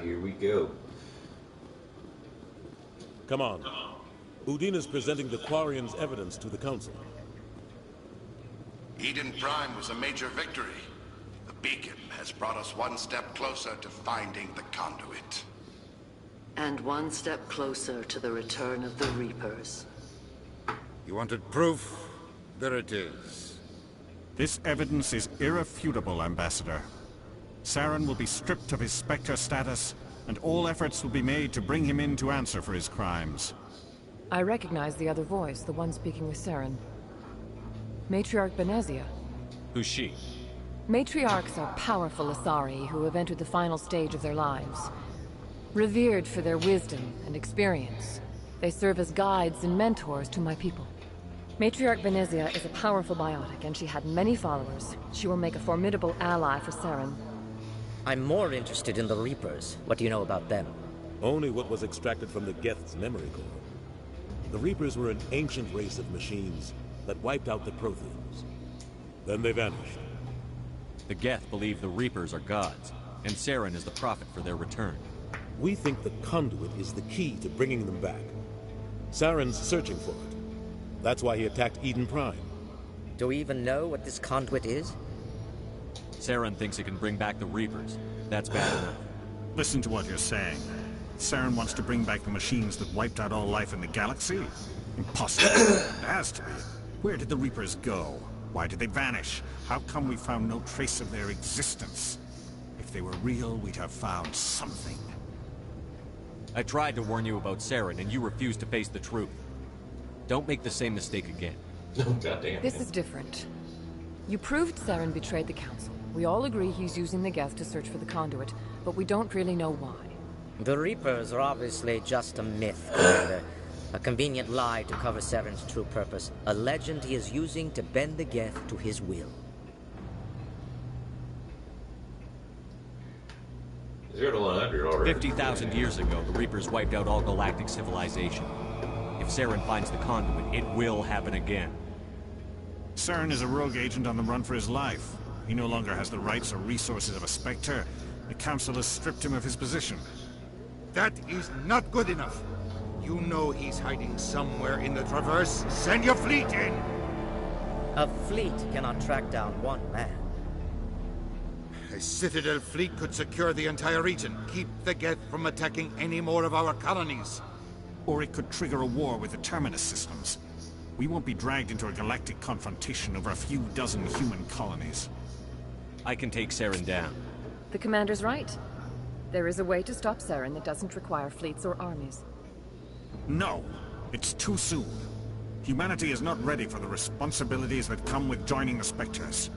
here we go. Come on. Udina's presenting the Quarian's evidence to the Council. Eden Prime was a major victory. The beacon has brought us one step closer to finding the conduit. And one step closer to the return of the Reapers. You wanted proof? There it is. This evidence is irrefutable, Ambassador. Saren will be stripped of his Spectre status, and all efforts will be made to bring him in to answer for his crimes. I recognize the other voice, the one speaking with Saren. Matriarch Benezia. Who's she? Matriarchs are powerful Asari who have entered the final stage of their lives. Revered for their wisdom and experience, they serve as guides and mentors to my people. Matriarch Benezia is a powerful biotic, and she had many followers. She will make a formidable ally for Saren. I'm more interested in the Reapers. What do you know about them? Only what was extracted from the Geth's memory core. The Reapers were an ancient race of machines that wiped out the Protheans. Then they vanished. The Geth believe the Reapers are gods, and Saren is the prophet for their return. We think the conduit is the key to bringing them back. Saren's searching for it. That's why he attacked Eden Prime. Do we even know what this conduit is? Saren thinks it can bring back the Reapers. That's bad enough. Listen to what you're saying. Saren wants to bring back the machines that wiped out all life in the galaxy? Impossible. It has to be. Where did the Reapers go? Why did they vanish? How come we found no trace of their existence? If they were real, we'd have found something. I tried to warn you about Saren, and you refused to face the truth. Don't make the same mistake again. Oh, goddamn. This is different. You proved Saren betrayed the Council. We all agree he's using the Geth to search for the conduit, but we don't really know why. The Reapers are obviously just a myth, Commander. A convenient lie to cover Saren's true purpose. A legend he is using to bend the Geth to his will. 0 to 100 already. 50,000 years ago, the Reapers wiped out all galactic civilization. If Saren finds the conduit, it will happen again. Saren is a rogue agent on the run for his life. He no longer has the rights or resources of a Spectre. The Council has stripped him of his position. That is not good enough. You know he's hiding somewhere in the Traverse. Send your fleet in! A fleet cannot track down one man. A Citadel fleet could secure the entire region, keep the Geth from attacking any more of our colonies. Or it could trigger a war with the Terminus systems. We won't be dragged into a galactic confrontation over a few dozen human colonies. I can take Saren down. The Commander's right. There is a way to stop Saren that doesn't require fleets or armies. No, it's too soon. Humanity is not ready for the responsibilities that come with joining the Spectres.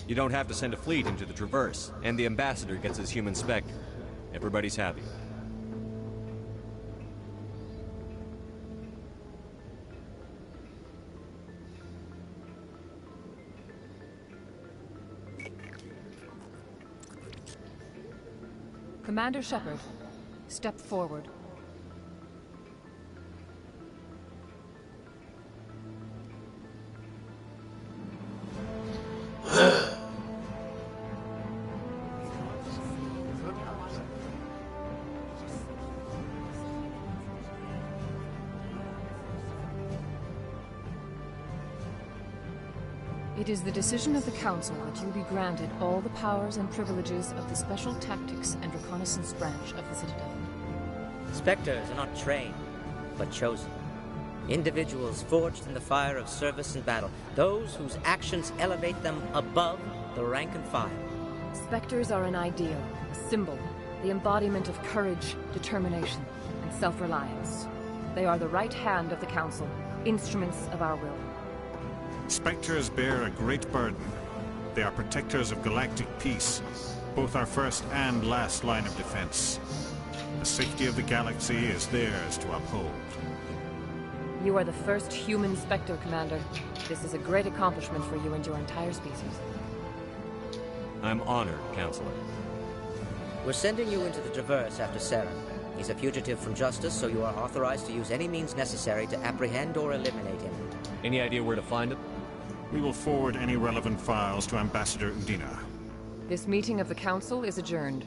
You don't have to send a fleet into the Traverse, and the Ambassador gets his human Spectre. Everybody's happy. Commander Shepard, step forward. It is the decision of the Council that you be granted all the powers and privileges of the Special Tactics and Reconnaissance Branch of the Citadel. Spectres are not trained, but chosen. Individuals forged in the fire of service and battle. Those whose actions elevate them above the rank and file. Spectres are an ideal, a symbol, the embodiment of courage, determination, and self-reliance. They are the right hand of the Council, instruments of our will. Spectres bear a great burden. They are protectors of galactic peace, both our first and last line of defense. The safety of the galaxy is theirs to uphold. You are the first human Spectre, Commander. This is a great accomplishment for you and your entire species. I'm honored, Counselor. We're sending you into the Traverse after Saren. He's a fugitive from justice, so you are authorized to use any means necessary to apprehend or eliminate him. Any idea where to find him? We will forward any relevant files to Ambassador Udina. This meeting of the Council is adjourned.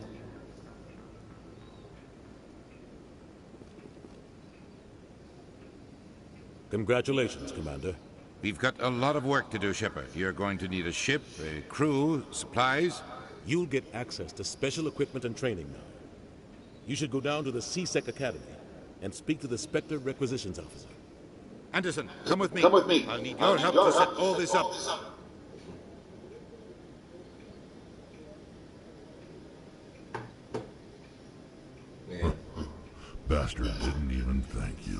Congratulations, Commander. We've got a lot of work to do, Shepard. You're going to need a ship, a crew, supplies. You'll get access to special equipment and training now. You should go down to the C-Sec Academy and speak to the Spectre Requisitions Officer. Anderson, come with me. Come with me. I'll need your help to set all this up. Man. Bastard didn't even thank you.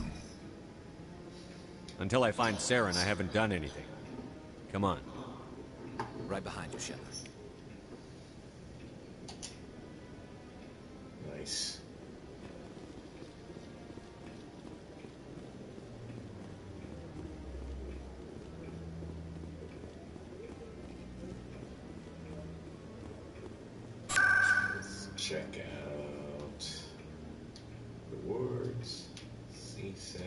Until I find Saren, I haven't done anything. Come on. Right behind you, Shepard. Nice. Let's check out rewards, C-Sec.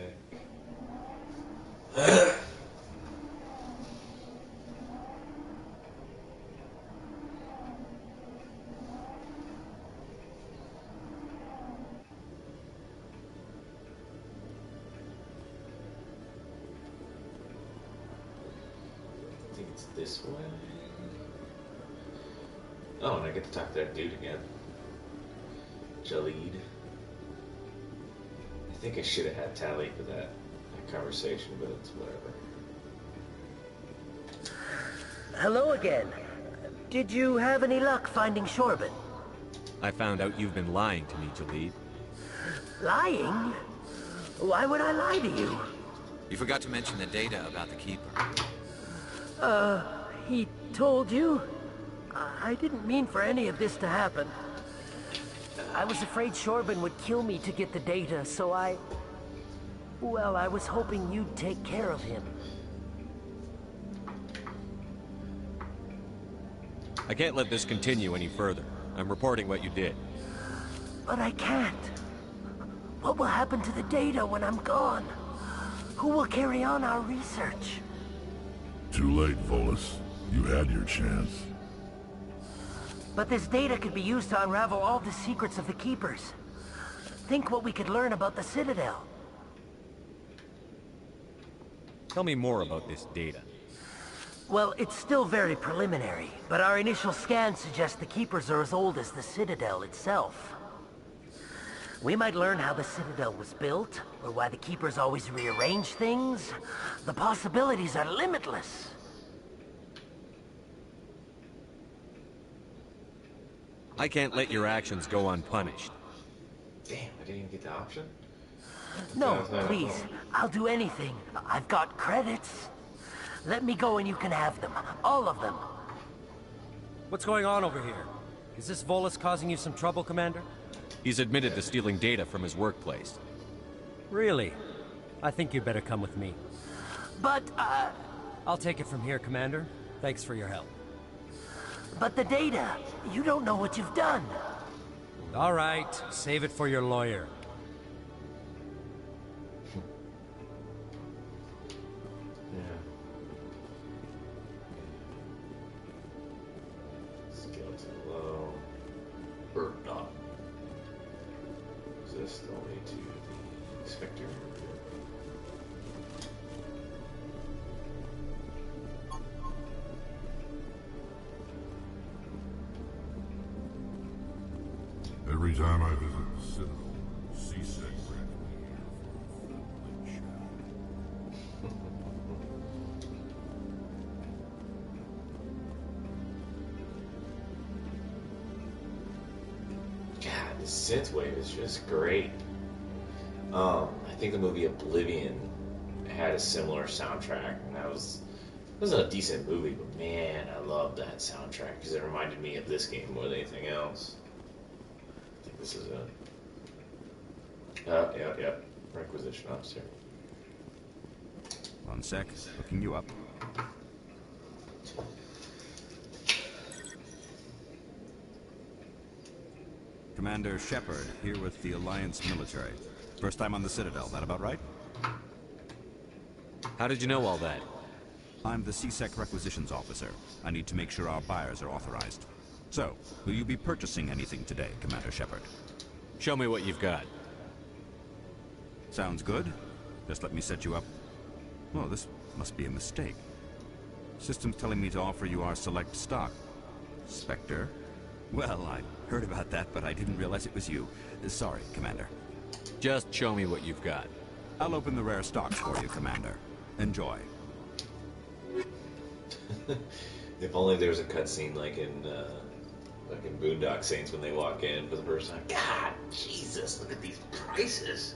I think it's this way. Oh, and I get to talk to that dude again. Jalid. I think I should have had Tally for that conversation, but it's whatever. Hello again. Did you have any luck finding Shorban? I found out you've been lying to me, Jalid. Lying? Why would I lie to you? You forgot to mention the data about the Keeper. He told you? I didn't mean for any of this to happen. I was afraid Shorban would kill me to get the data, so well, I was hoping you'd take care of him. I can't let this continue any further. I'm reporting what you did. But I can't. What will happen to the data when I'm gone? Who will carry on our research? Too late, Volus. You had your chance. But this data could be used to unravel all the secrets of the Keepers. Think what we could learn about the Citadel. Tell me more about this data. Well, it's still very preliminary, but our initial scans suggest the Keepers are as old as the Citadel itself. We might learn how the Citadel was built, or why the Keepers always rearrange things. The possibilities are limitless. I can't let your actions go unpunished. Damn, I didn't even get the option? No, please. I'll do anything. I've got credits. Let me go and you can have them. All of them. What's going on over here? Is this Volus causing you some trouble, Commander? He's admitted to stealing data from his workplace. Really? I think you'd better come with me. But, I'll take it from here, Commander. Thanks for your help. But the data, you don't know what you've done. All right, save it for your lawyer. Skeleton low. Bird dot. Is this the way to the Spectre? Every time I visit the Citadel, C-Sec grants me here for a friendly chat. God, the synthwave is just great. I think the movie Oblivion had a similar soundtrack, and it was a decent movie, but man, I loved that soundtrack because it reminded me of this game more than anything else. I think this is it. Yeah. Requisition officer. One sec. Looking you up. Commander Shepard, here with the Alliance military. First time on the Citadel, that about right? How did you know all that? I'm the C-Sec Requisitions Officer. I need to make sure our buyers are authorized. So, will you be purchasing anything today, Commander Shepard? Show me what you've got. Sounds good. Just let me set you up. Well, this must be a mistake. System's telling me to offer you our select stock. Spectre? Well, I heard about that, but I didn't realize it was you. Sorry, Commander. Just show me what you've got. I'll open the rare stocks for you, Commander. Enjoy. If only there was a cutscene like in Boondock Saints when they walk in for the first time. God, Jesus, look at these prices.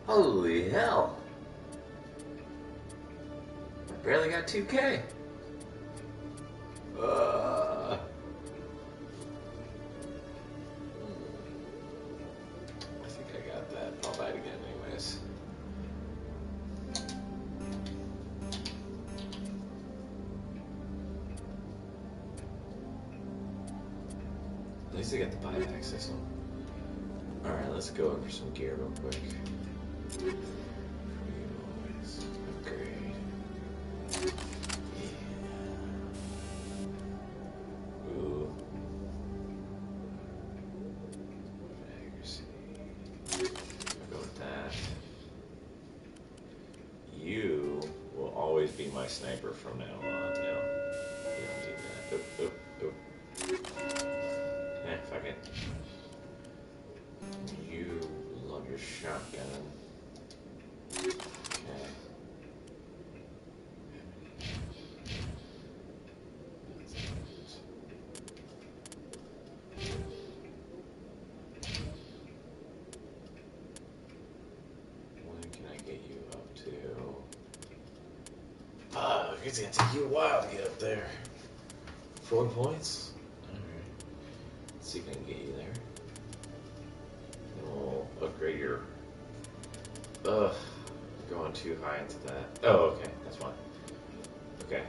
Holy hell. I barely got 2K. I think I got that. I'll buy it again anyways. At least I got the buyback system. Alright, let's go over some gear real quick. Upgrade. Yeah. Ooh. Accuracy. I'll go with that. You will always be my sniper from now on. No. You don't need that. Oop, oop, oop. Fuck it. You love your shotgun. Okay. When can I get you up to? It's gonna take you a while to get up there. 4 points? See if I can get you there. And we'll upgrade your... going too high into that. Oh, okay, that's fine. Okay,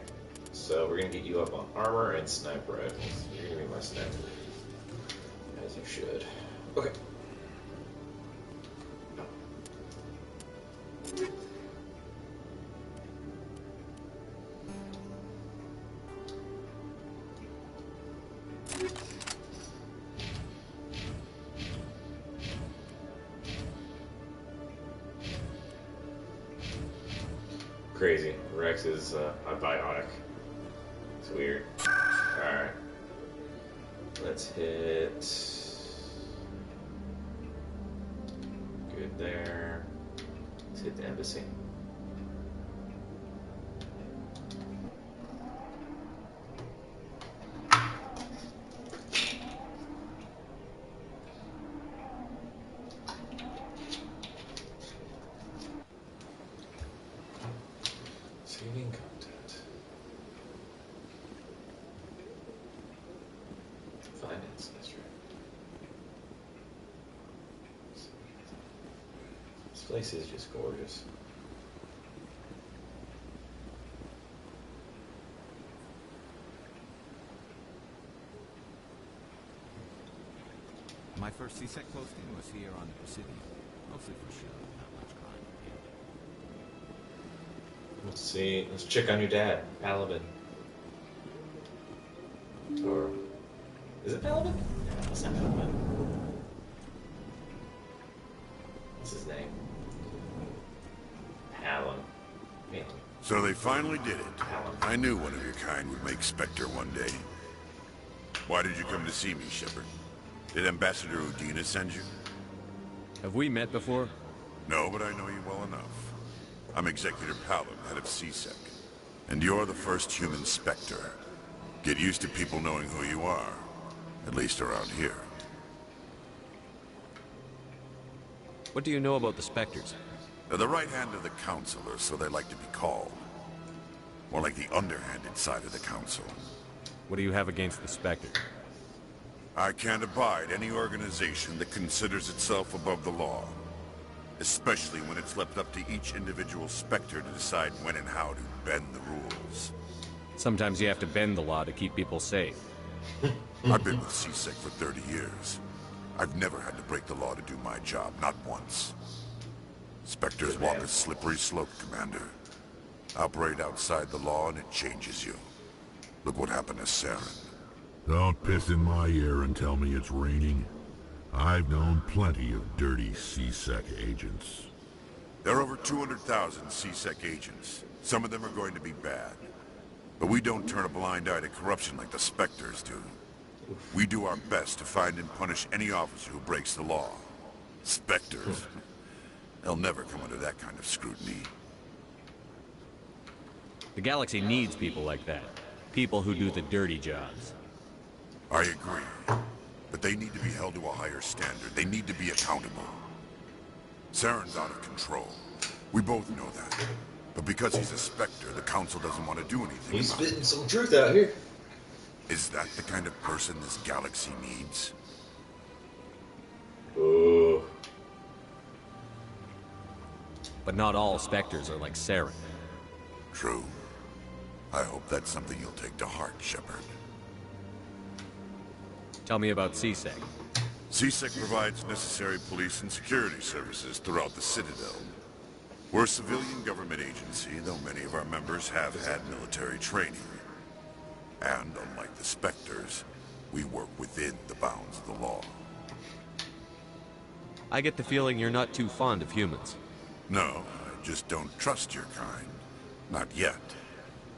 so we're gonna get you up on armor and sniper rifles. You're gonna be my sniper. As you should. Okay. Crazy. Rex is a biotic. It's weird. Alright. Let's hit... Good there. Let's hit the embassy. Saving content. Finance, that's right. This place is just gorgeous. My first CSEC posting was here on the Presidium. Mostly for show, not much crime. Let's see. Let's check on your dad, Paladin. Or is it Paladin? No, it's not Paladin. What's his name? Paladin. Yeah. So they finally did it. I knew one of your kind would make Spectre one day. Why did you come to see me, Shepard? Did Ambassador Udina send you? Have we met before? No, but I know you well enough. I'm Executor Paladin, head of CSEC. And you're the first human Spectre. Get used to people knowing who you are. At least around here. What do you know about the Spectres? They're the right hand of the Council, or so they like to be called. More like the underhanded side of the Council. What do you have against the Spectre? I can't abide any organization that considers itself above the law. Especially when it's left up to each individual Spectre to decide when and how to bend the rules. Sometimes you have to bend the law to keep people safe. I've been with CSEC for 30 years. I've never had to break the law to do my job, not once. Spectres walk a slippery slope, Commander. Operate outside the law and it changes you. Look what happened to Saren. Don't piss in my ear and tell me it's raining. I've known plenty of dirty CSEC agents. There are over 200,000 C-Sec agents. Some of them are going to be bad. But we don't turn a blind eye to corruption like the Spectres do. We do our best to find and punish any officer who breaks the law. Spectres. They'll never come under that kind of scrutiny. The galaxy needs people like that. People who do the dirty jobs. I agree. But they need to be held to a higher standard. They need to be accountable. Saren's out of control. We both know that. But because he's a Spectre, the Council doesn't want to do anything He's about it. spitting some truth out here. Is that the kind of person this galaxy needs? Oh. But not all Spectres are like Saren. True. I hope that's something you'll take to heart, Shepard. Tell me about C-Sec. C-Sec provides necessary police and security services throughout the Citadel. We're a civilian government agency, though many of our members have had military training. And unlike the Spectres, we work within the bounds of the law. I get the feeling you're not too fond of humans. No, I just don't trust your kind. Not yet.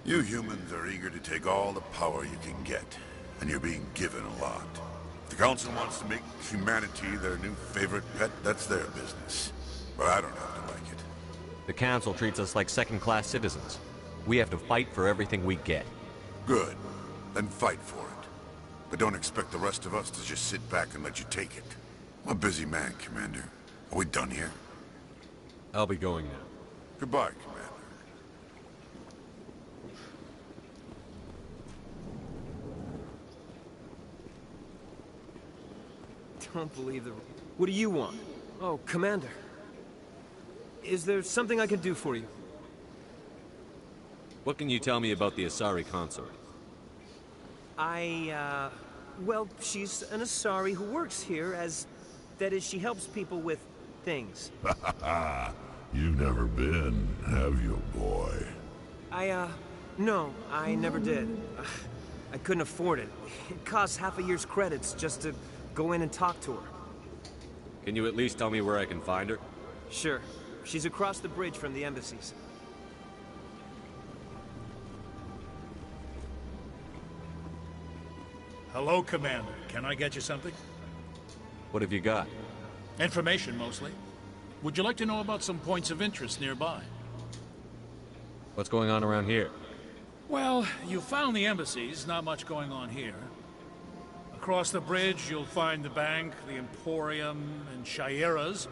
You humans are eager to take all the power you can get, and you're being given a lot. If the Council wants to make humanity their new favorite pet, that's their business. But I don't have to like it. The Council treats us like second-class citizens. We have to fight for everything we get. Good. Then fight for it. But don't expect the rest of us to just sit back and let you take it. I'm a busy man, Commander. Are we done here? I'll be going now. Goodbye, Commander. Don't believe the... What do you want? Oh, Commander. Is there something I can do for you? What can you tell me about the Asari consort? Well, she's an Asari who works here as... That is, she helps people with things. You've never been, have you, boy? No, I never did. I couldn't afford it. It costs half a year's credits just to go in and talk to her. Can you at least tell me where I can find her? Sure. She's across the bridge from the embassies. Hello, Commander. Can I get you something? What have you got? Information, mostly. Would you like to know about some points of interest nearby? What's going on around here? Well, you found the embassies, not much going on here. Across the bridge, you'll find the bank, the Emporium, and Shaira's.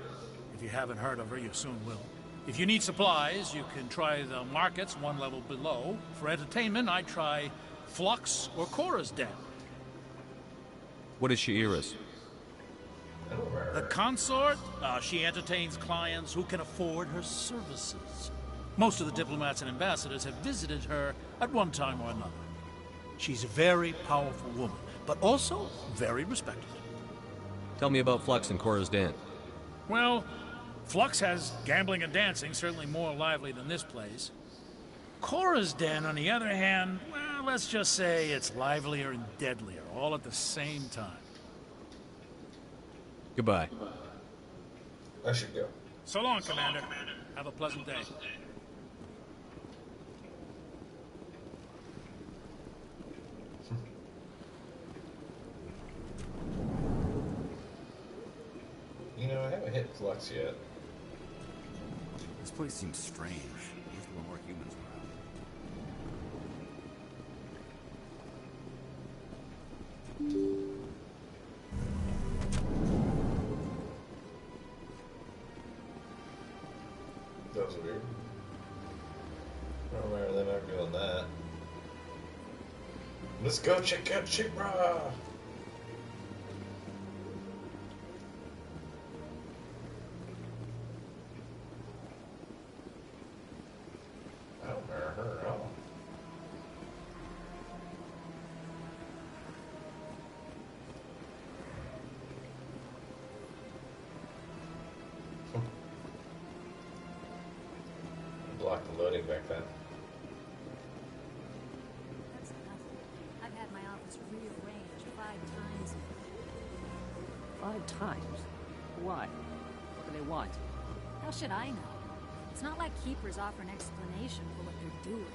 If you haven't heard of her, you soon will. If you need supplies, you can try the markets one level below. For entertainment, I'd try Flux or Cora's Den. What is Shaira's? The consort? She entertains clients who can afford her services. Most of the diplomats and ambassadors have visited her at one time or another. She's a very powerful woman, but also very respected. Tell me about Flux and Cora's Den. Well, Flux has gambling and dancing, certainly more lively than this place. Cora's Den, on the other hand, well, let's just say it's livelier and deadlier, all at the same time. Goodbye. I should go. So long, Commander. Have a pleasant day. You know, I haven't hit Flux yet. This place seems strange. There's a little more humans around. That was weird. I don't remember them ever doing that. Let's go check out Chikra! I don't remember her at all. Blocked the loading back then. That's nothing. I've had my office rearranged 5 times. 5 times? Why? What do they want? How should I know? It's not like Keepers offer an explanation for what they're doing.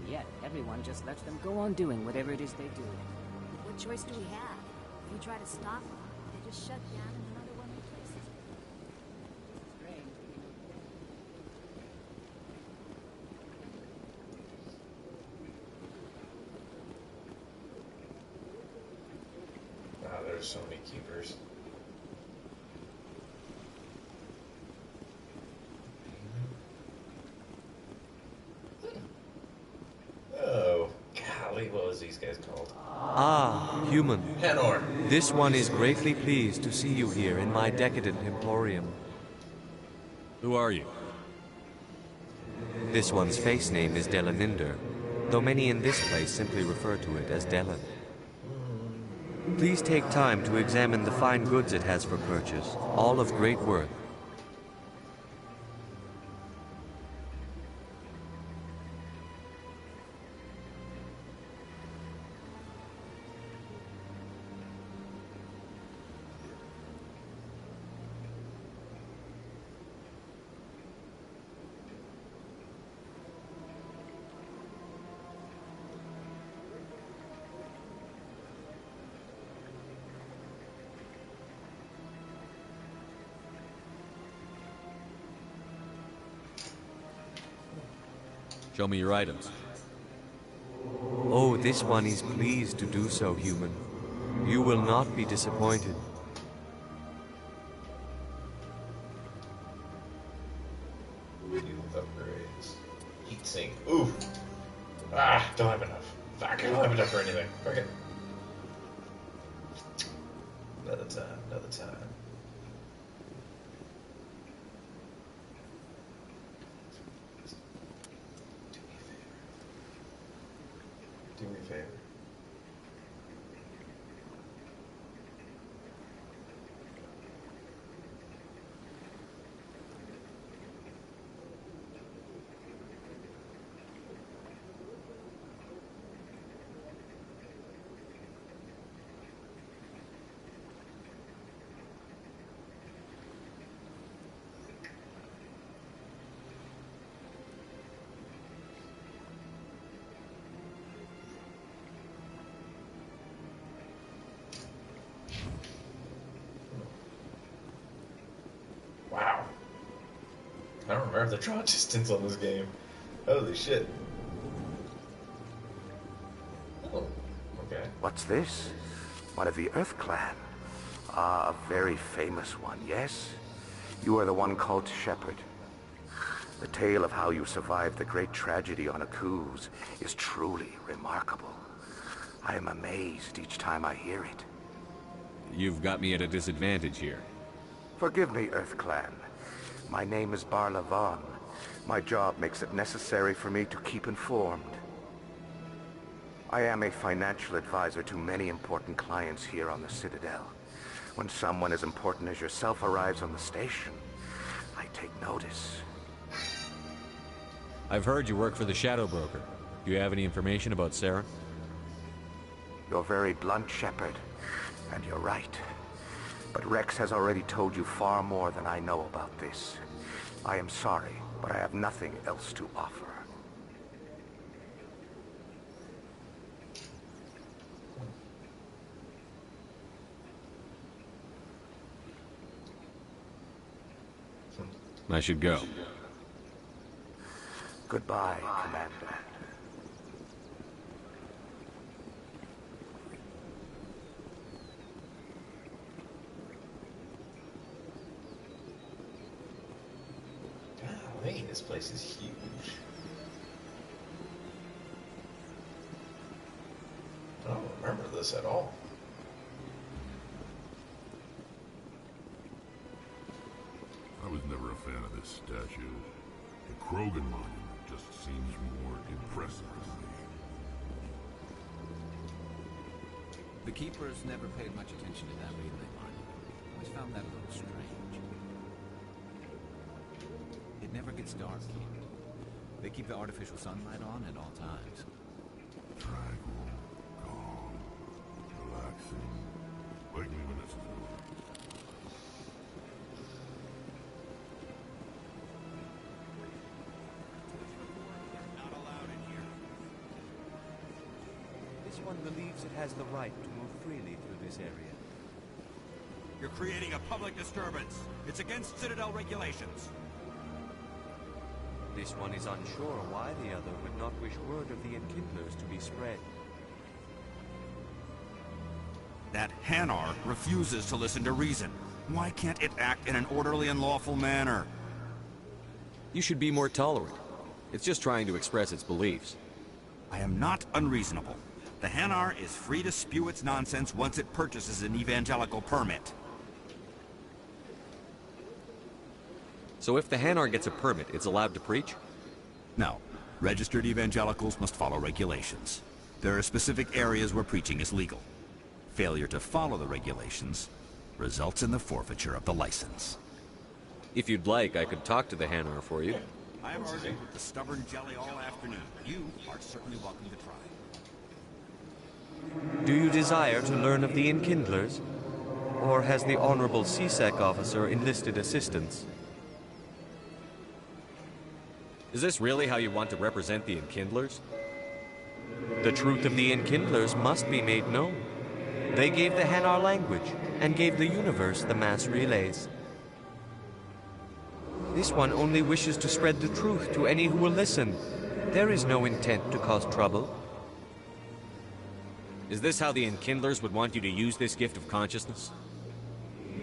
Yet, everyone just lets them go on doing whatever it is they do. What choice do we have? If we try to stop them, they just shut down and another one replaces it. Strange. Wow, there's so many keepers. Oh, golly, what was these guys called? Ah, human. Henor. This one is greatly pleased to see you here in my decadent emporium. Who are you? This one's face name is Delaninder, though many in this place simply refer to it as Delan. Please take time to examine the fine goods it has for purchase, all of great worth. Show me your items. Oh, this one is pleased to do so, human. You will not be disappointed. New upgrades. Heat sink. Ooh. Ah, don't have enough. Fuck, I don't have enough for anything. Okay. Another time, another time. Do me a favor. Wow. I don't remember the draw distance on this game. Holy shit. Oh, okay. What's this? One of the Earth Clan. Ah, a very famous one, yes? You are the one called Shepherd. The tale of how you survived the great tragedy on Akuz is truly remarkable. I am amazed each time I hear it. You've got me at a disadvantage here. Forgive me, Earth Clan. My name is Barla Vaughn. My job makes it necessary for me to keep informed. I am a financial advisor to many important clients here on the Citadel. When someone as important as yourself arrives on the station, I take notice. I've heard you work for the Shadow Broker. Do you have any information about Sarah? You're very blunt, Shepard, and you're right. But Rex has already told you far more than I know about this. I am sorry, but I have nothing else to offer. I should go. Goodbye, Commander. Golly, this place is huge. I don't remember this at all. I was never a fan of this statue. The Krogan monument just seems more impressive to me. The Keepers never paid much attention to that relay monument. Always found that a little strange. It never gets dark here. They keep the artificial sunlight on at all times. Tranquil, calm, relaxing. Wake me when this is over. one believes it has the right to move freely through this area. You're creating a public disturbance. It's against Citadel regulations. This one is unsure why the other would not wish word of the Enkindlers to be spread. That Hanar refuses to listen to reason. Why can't it act in an orderly and lawful manner? You should be more tolerant. It's just trying to express its beliefs. I am not unreasonable. The Hanar is free to spew its nonsense once it purchases an evangelical permit. So if the Hanar gets a permit, it's allowed to preach? No. Registered evangelicals must follow regulations. There are specific areas where preaching is legal. Failure to follow the regulations results in the forfeiture of the license. If you'd like, I could talk to the Hanar for you. I have argued with the stubborn jelly all afternoon. You are certainly welcome to try. Do you desire to learn of the Enkindlers? Or has the Honorable CSEC officer enlisted assistance? Is this really how you want to represent the Enkindlers? The truth of the Enkindlers must be made known. They gave the Hanar language, and gave the universe the mass relays. This one only wishes to spread the truth to any who will listen. There is no intent to cause trouble. Is this how the Enkindlers would want you to use this gift of consciousness?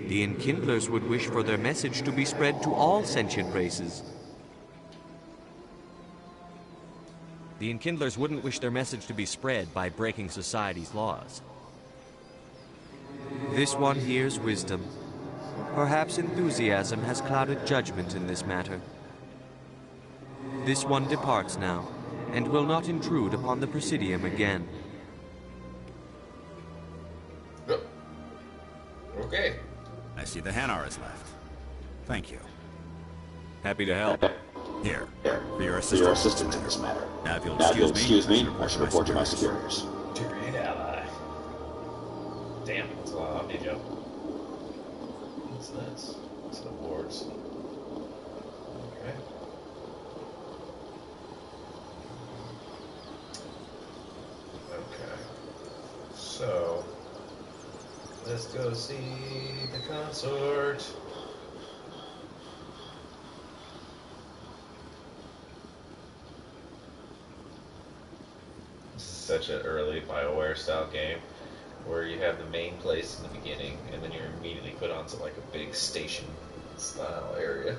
The Enkindlers would wish for their message to be spread to all sentient races. The Enkindlers wouldn't wish their message to be spread by breaking society's laws. This one hears wisdom. Perhaps enthusiasm has clouded judgment in this matter. This one departs now, and will not intrude upon the Presidium again. Okay. I see the Hanar is left. Thank you. Happy to help. Here, for your assistance in this matter. Now, if you'll excuse me, I should report to my superiors. Great ally. Damn, that's a lot of Omni Joe. What's this? What's the awards? Okay. Okay. So, let's go see the consort. Such an early BioWare style game where you have the main place in the beginning and then you're immediately put onto like a big station style area.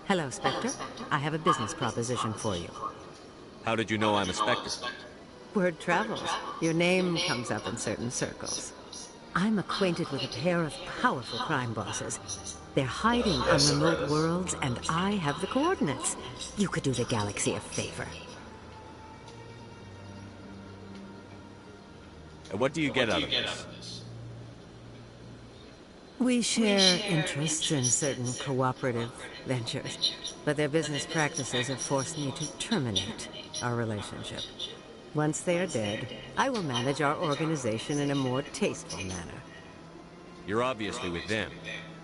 Hello, Spectre. I have a business proposition for you. How did you know I'm a Spectre? Word travels. Your name comes up in certain circles. I'm acquainted with a pair of powerful crime bosses. They're hiding on remote worlds, and I have the coordinates. You could do the galaxy a favor. And what do you get out of this? We share interests in certain cooperative ventures, but their business practices have forced me to terminate our relationship. Once they are dead, I will manage our organization in a more tasteful manner. You're obviously with them.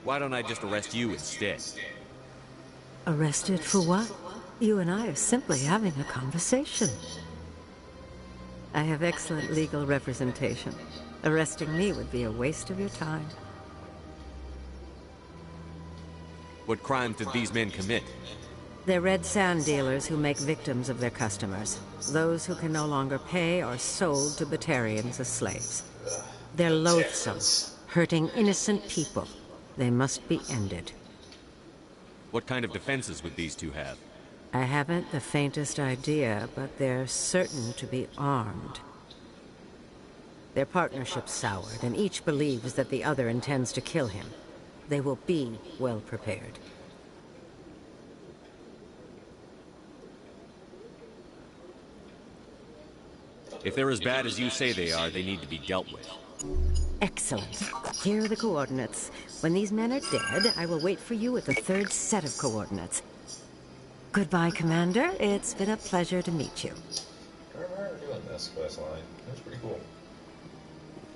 Why don't I just arrest you instead? Arrested for what? You and I are simply having a conversation. I have excellent legal representation. Arresting me would be a waste of your time. What crimes did these men commit? They're red sand dealers who make victims of their customers. Those who can no longer pay are sold to Batarians as slaves. They're loathsome, hurting innocent people. They must be ended. What kind of defenses would these two have? I haven't the faintest idea, but they're certain to be armed. Their partnership's soured, and each believes that the other intends to kill him. They will be well prepared. If they're as bad as you say they are, they need to be dealt with. Excellent. Here are the coordinates. When these men are dead, I will wait for you at the third set of coordinates. Goodbye, Commander. It's been a pleasure to meet you. I remember doing this quest line. It was pretty cool.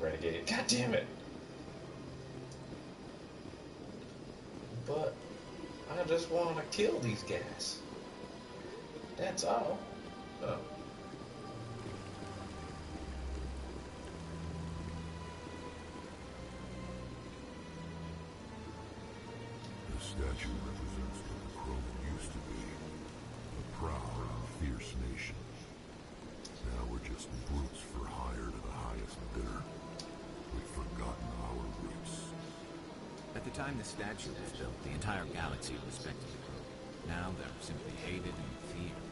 Renegade. God damn it. But I just want to kill these guys. That's all. Oh. The statue represents what the Krogan used to be. A proud and fierce nation. Now we're just brutes for hire to the highest bidder. We've forgotten our roots. At the time the statue was built, the entire galaxy respected the Krogan. Now they're simply hated and feared.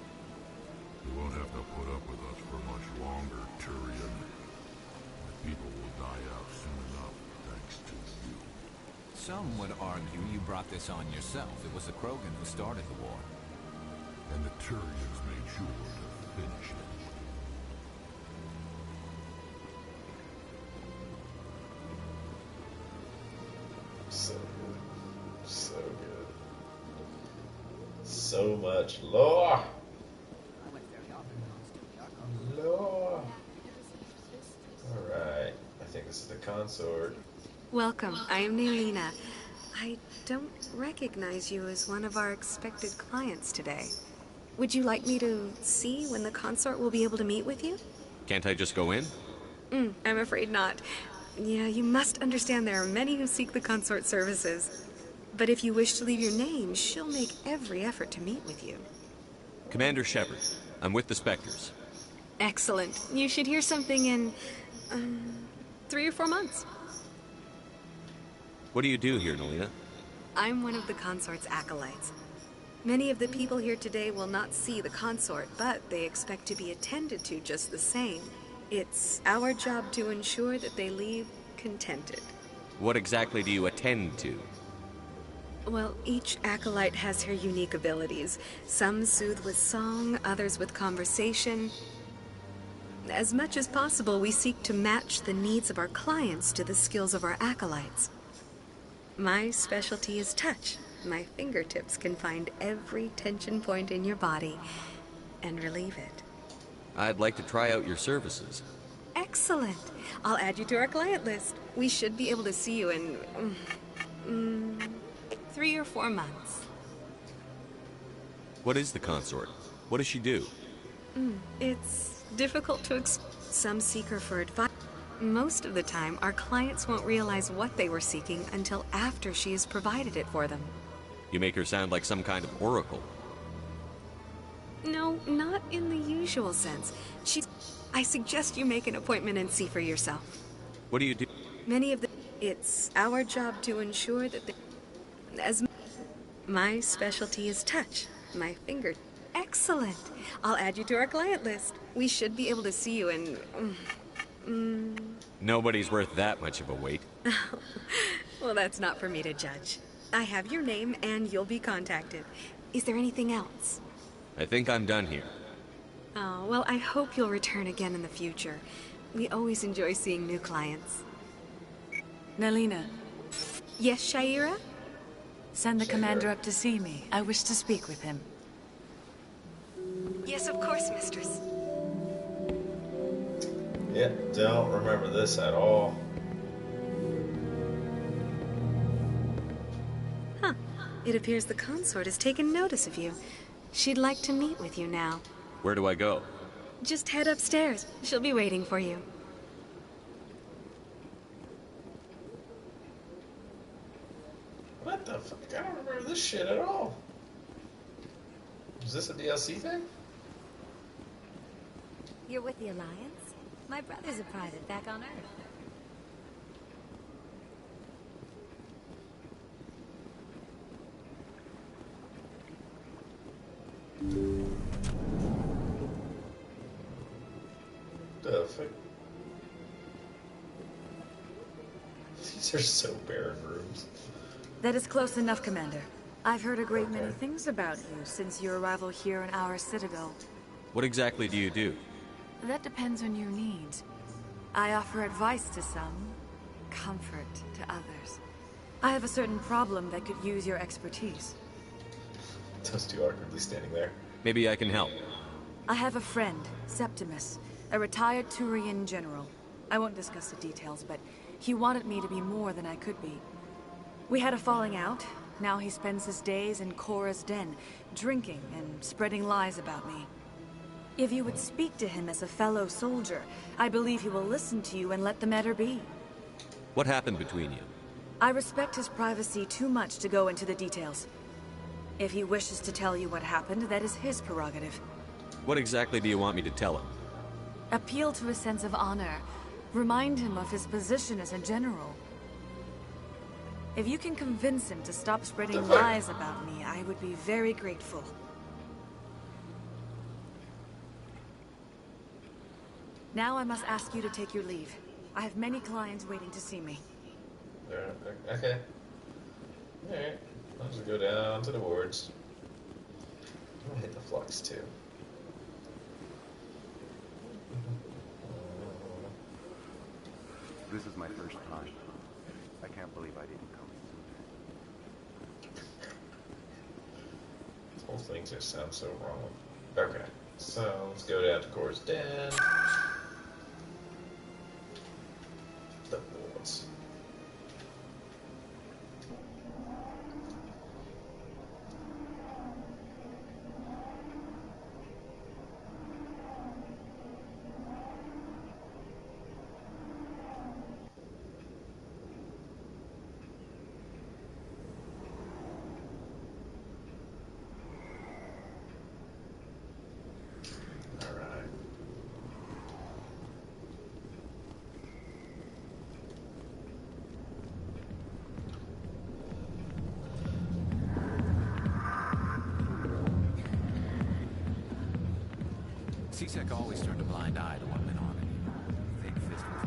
You won't have to put up with us for much longer, Turian. My people will die out soon enough, thanks to you. Some would argue you brought this on yourself. It was the Krogan who started the war. And the Turians made sure to finish it. So good. So good. So much lore. Lore. Alright. I think this is the consort. Welcome. I am Nelina. I don't recognize you as one of our expected clients today. Would you like me to see when the consort will be able to meet with you? Can't I just go in? I'm afraid not. Yeah, you must understand there are many who seek the consort services. But if you wish to leave your name, she'll make every effort to meet with you. Commander Shepard. I'm with the Spectres. Excellent. You should hear something in 3 or 4 months. What do you do here, Nelina? I'm one of the consort's acolytes. Many of the people here today will not see the consort, but they expect to be attended to just the same. It's our job to ensure that they leave contented. What exactly do you attend to? Well, each acolyte has her unique abilities. Some soothe with song, others with conversation. As much as possible, we seek to match the needs of our clients to the skills of our acolytes. My specialty is touch. My fingertips can find every tension point in your body and relieve it. I'd like to try out your services. Excellent. I'll add you to our client list. We should be able to see you in 3 or 4 months. What is the consort? What does she do? It's difficult to some seek her for advice. Most of the time, our clients won't realize what they were seeking until after she has provided it for them. You make her sound like some kind of oracle. No, not in the usual sense. I suggest you make an appointment and see for yourself. What do you do? It's our job to ensure that my specialty is touch. My finger. Excellent. I'll add you to our client list. We should be able to see you in Nobody's worth that much of a wait. Well, that's not for me to judge. I have your name and you'll be contacted. Is there anything else? I think I'm done here. Oh, well, I hope you'll return again in the future. We always enjoy seeing new clients. Nelina. Yes, Shaira? Send the commander up to see me. I wish to speak with him. Yes, of course, mistress. Yeah, don't remember this at all. Huh. It appears the consort has taken notice of you. She'd like to meet with you now. Where do I go? Just head upstairs. She'll be waiting for you. What the fuck? I don't remember this shit at all. Is this a DLC thing? You're with the Alliance? My brother's a private back on Earth. The fuck? These are so barren rooms. That is close enough, Commander. I've heard a great many things about you since your arrival here in our citadel. What exactly do you do? That depends on your needs. I offer advice to some, comfort to others. I have a certain problem that could use your expertise. Those two awkwardly standing there. Maybe I can help. I have a friend, Septimus, a retired Turian general. I won't discuss the details, but he wanted me to be more than I could be. We had a falling out. Now he spends his days in Cora's den, drinking and spreading lies about me. If you would speak to him as a fellow soldier, I believe he will listen to you and let the matter be. What happened between you? I respect his privacy too much to go into the details. If he wishes to tell you what happened, that is his prerogative. What exactly do you want me to tell him? Appeal to his sense of honor. Remind him of his position as a general. If you can convince him to stop spreading lies about me, I would be very grateful. Now I must ask you to take your leave. I have many clients waiting to see me. Okay. Alright. I'll just go down to the wards. I'm gonna hit the flux too. This is my first time. I can't believe I didn't come sooner. This whole thing just sounds so wrong. Okay, so let's go down to Core's Den. The wards. C-Sec always turned a blind eye to what went on in Fake Fist with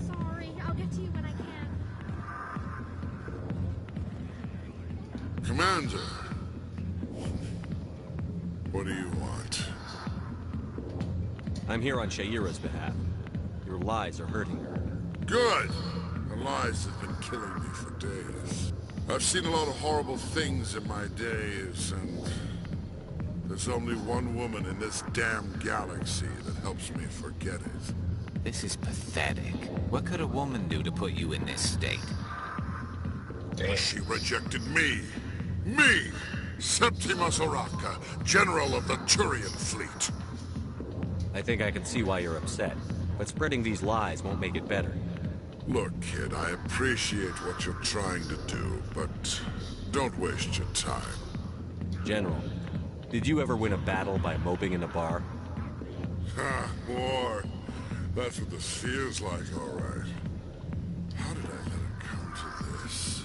Sorry, I'll get to you when I can. Commander! What do you want? I'm here on Shaira's behalf. Your lies are hurting her. Good! Her lies have been killing me for days. I've seen a lot of horrible things in my days, and there's only one woman in this damn galaxy that helps me forget it. This is pathetic. What could a woman do to put you in this state? She rejected me! Me! Septimus Oraka, General of the Turian Fleet. I think I can see why you're upset, but spreading these lies won't make it better. Look, kid, I appreciate what you're trying to do, but don't waste your time. General, did you ever win a battle by moping in a bar? Ha, war. That's what this feels like, all right. How did I let it come to this?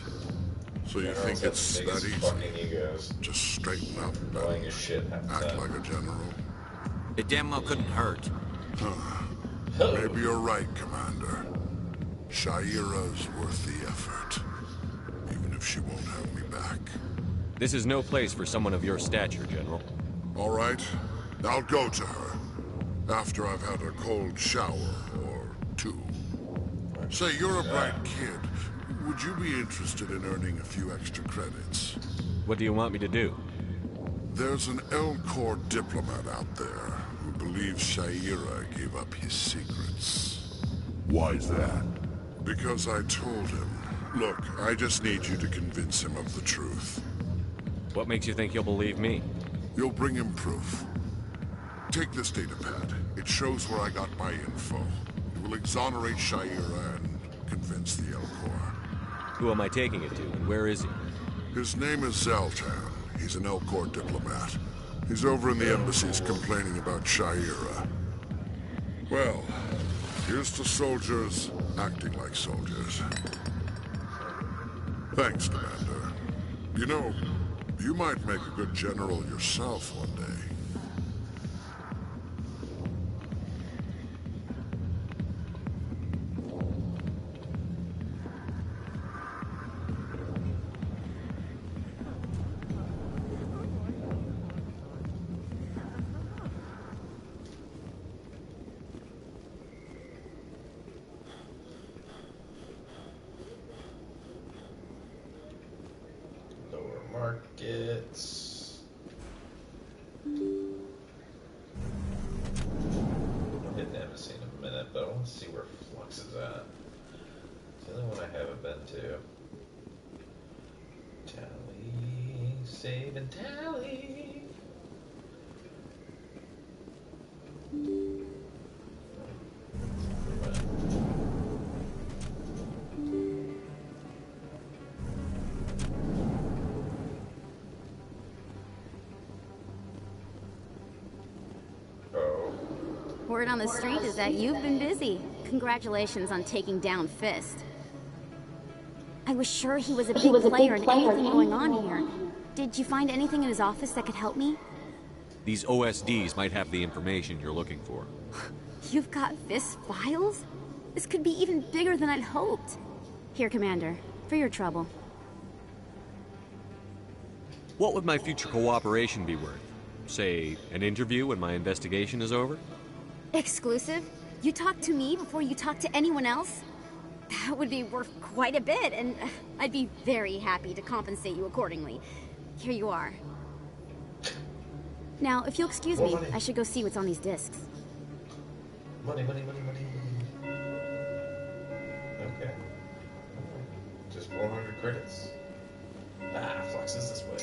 So you think it's that easy? Just straighten up and act like a general. It damn well couldn't hurt. Huh. Maybe you're right, Commander. Shaira's worth the effort, even if she won't have me back. This is no place for someone of your stature, General. All right, I'll go to her, after I've had a cold shower, or two. Say, you're a bright kid. Would you be interested in earning a few extra credits? What do you want me to do? There's an L-Corps diplomat out there who believes Shaira gave up his secrets. Why is that? Because I told him. Look, I just need you to convince him of the truth. What makes you think he'll believe me? You'll bring him proof. Take this datapad. It shows where I got my info. It will exonerate Shaira and convince the L-Corps. Who am I taking it to, and where is he? His name is Zaltan. He's an L-Corps diplomat. He's over in the embassies complaining about Shaira. Well, here's to soldiers acting like soldiers. Thanks, Commander. You know, you might make a good general yourself one day. Markets. I'll hit the embassy in a minute, but I want to see where Flux is at. It's the only one I haven't been to. Tallies. Save and tally. Word on the street is that you've been busy. Congratulations on taking down Fist. I was sure he was a big player in anything going on here. Did you find anything in his office that could help me? These OSDs might have the information you're looking for. You've got Fist's files? This could be even bigger than I'd hoped. Here, Commander, for your trouble. What would my future cooperation be worth? Say, an interview when my investigation is over? Exclusive? You talk to me before you talk to anyone else? That would be worth quite a bit, and I'd be very happy to compensate you accordingly. Here you are. Now, if you'll excuse me, I should go see what's on these discs. Money, money, money, money. Okay. Just 400 credits. Ah, Flux is this way.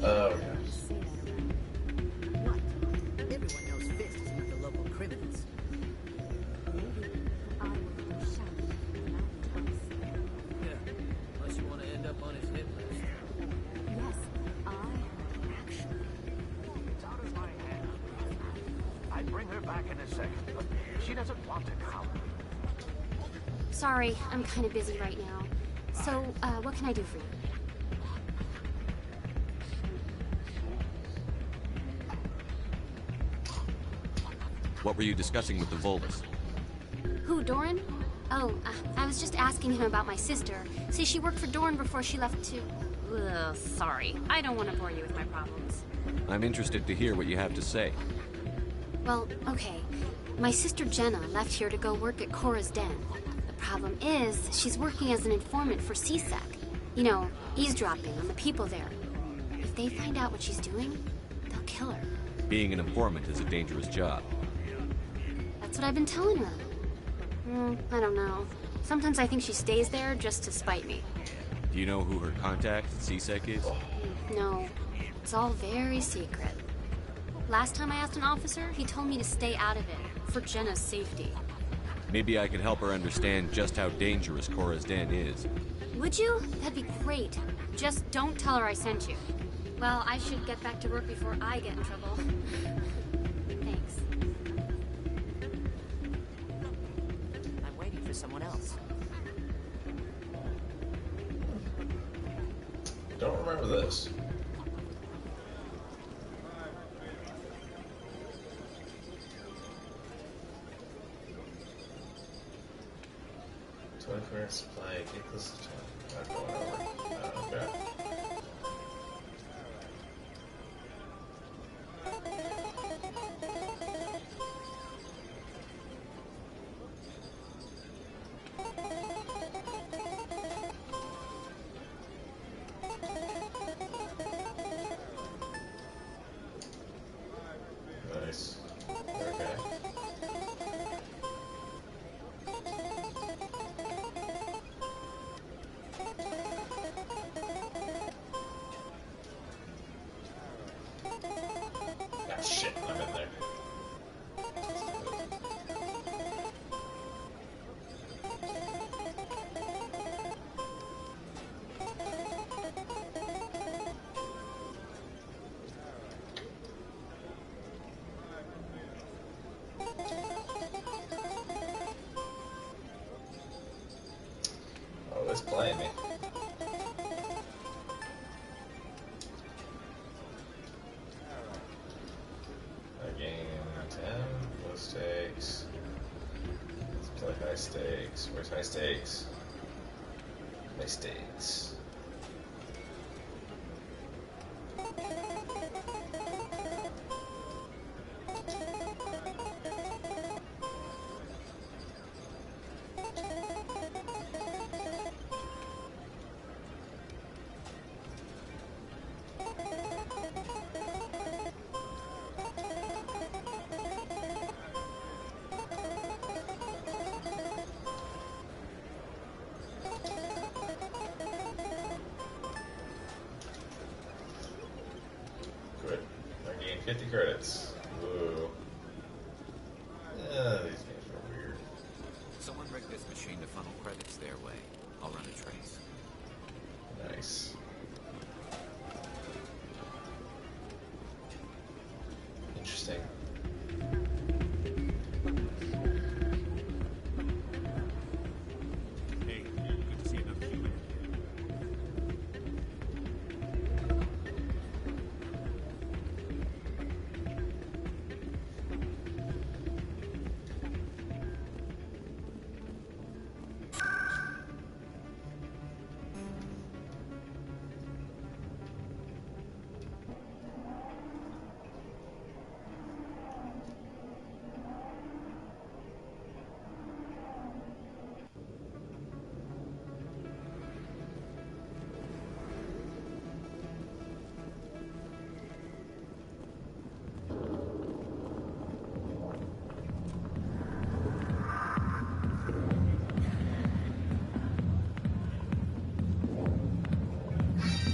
Oh, yeah. What? Everyone knows Fist is one of the local criminals. Yeah, unless you want to end up on his hit list. Yes, actually. It's out of my hands. I'd bring her back in a second, but she doesn't want to come. Sorry, I'm kind of busy right now. So, what can I do for you? What were you discussing with the Volus? Who, Doran? Oh, I was just asking him about my sister. See, she worked for Doran before she left to... Ugh, sorry. I don't want to bore you with my problems. I'm interested to hear what you have to say. Well, okay. My sister Jenna left here to go work at Cora's Den. The problem is, she's working as an informant for CSEC. You know, eavesdropping on the people there. If they find out what she's doing, they'll kill her. Being an informant is a dangerous job. That's what I've been telling her. I don't know. Sometimes I think she stays there just to spite me. Do you know who her contact at CSEC is? No, it's all very secret. Last time I asked an officer, he told me to stay out of it, for Jenna's safety. Maybe I can help her understand just how dangerous Cora's Den is. Would you? That'd be great. Just don't tell her I sent you. Well, I should get back to work before I get in trouble. Thanks. I'm waiting for someone else. Don't remember this. Supply, get this not going over. Okay. Nice. Okay. Ah, shit, I'm in there. Oh, it's playing me. Again, 10, low stakes. Let's play high stakes. Where's high stakes? High stakes. 50 credits. Whoa. These games are weird. Someone rigged this machine to funnel credits their way. I'll run a trace. Nice. Interesting. Hey, good to see another human.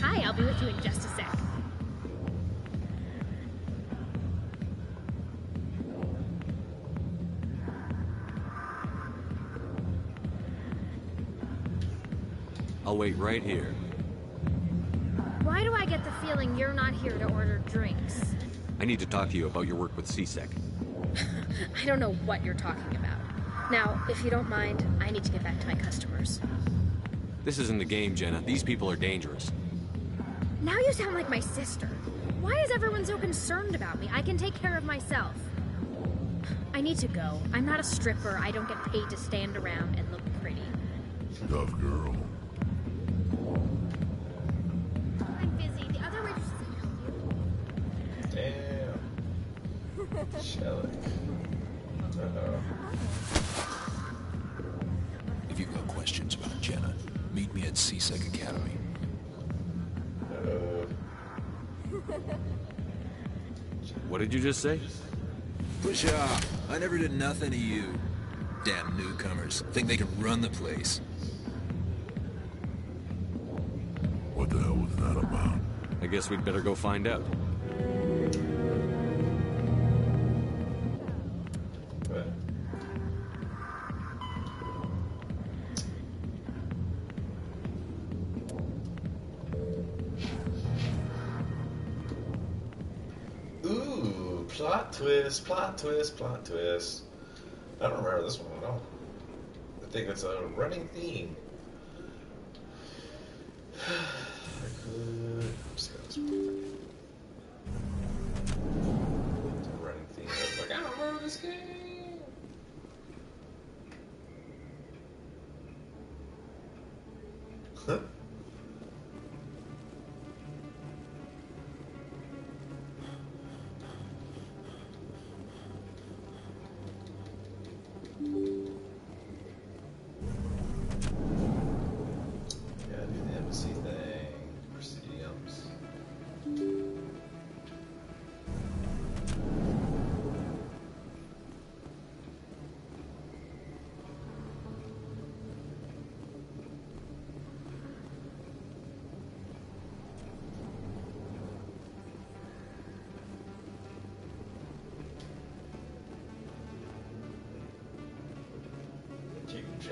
Hi, I'll be with you in just a sec. I'll wait right here. Why do I get the feeling you're not here to order drinks? I need to talk to you about your work with CSEC. I don't know what you're talking about. Now, if you don't mind, I need to get back to my customers. This isn't a game, Jenna. These people are dangerous. Now you sound like my sister. Why is everyone so concerned about me? I can take care of myself. I need to go. I'm not a stripper. I don't get paid to stand around and look pretty. Tough girl. I'm busy. The other waitress doesn't help you. Damn. Shelly. If you've got questions about Jenna, meet me at CSEC Academy. What did you just say? Push off. I never did nothing to you. Damn newcomers. Think they can run the place. What the hell was that about? I guess we'd better go find out. Ooh, plot twist, plot twist, plot twist. I don't remember this one at all. I think it's a running theme. I'm just gonna it's a running theme. I was like, I don't remember this game. Huh? Gotta do the embassy thing. Presidiums.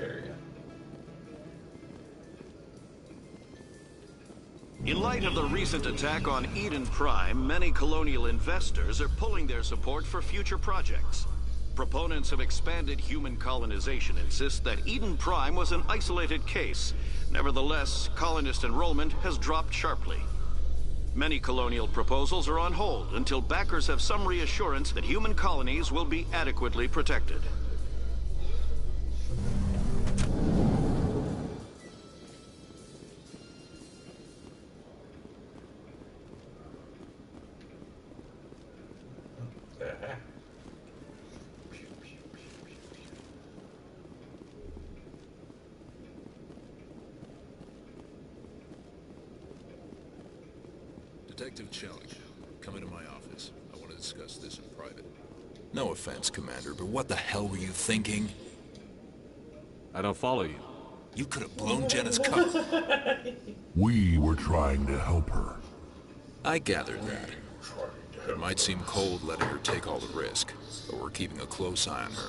Area. In light of the recent attack on Eden Prime, many colonial investors are pulling their support for future projects. Proponents of expanded human colonization insist that Eden Prime was an isolated case. Nevertheless, colonist enrollment has dropped sharply. Many colonial proposals are on hold until backers have some reassurance that human colonies will be adequately protected. Detective Chellick, come into my office. I want to discuss this in private. No offense, Commander, but what the hell were you thinking? I don't follow you. You could have blown Jenna's cover. We were trying to help her. I gathered that. It might seem cold letting her take all the risk, but we're keeping a close eye on her.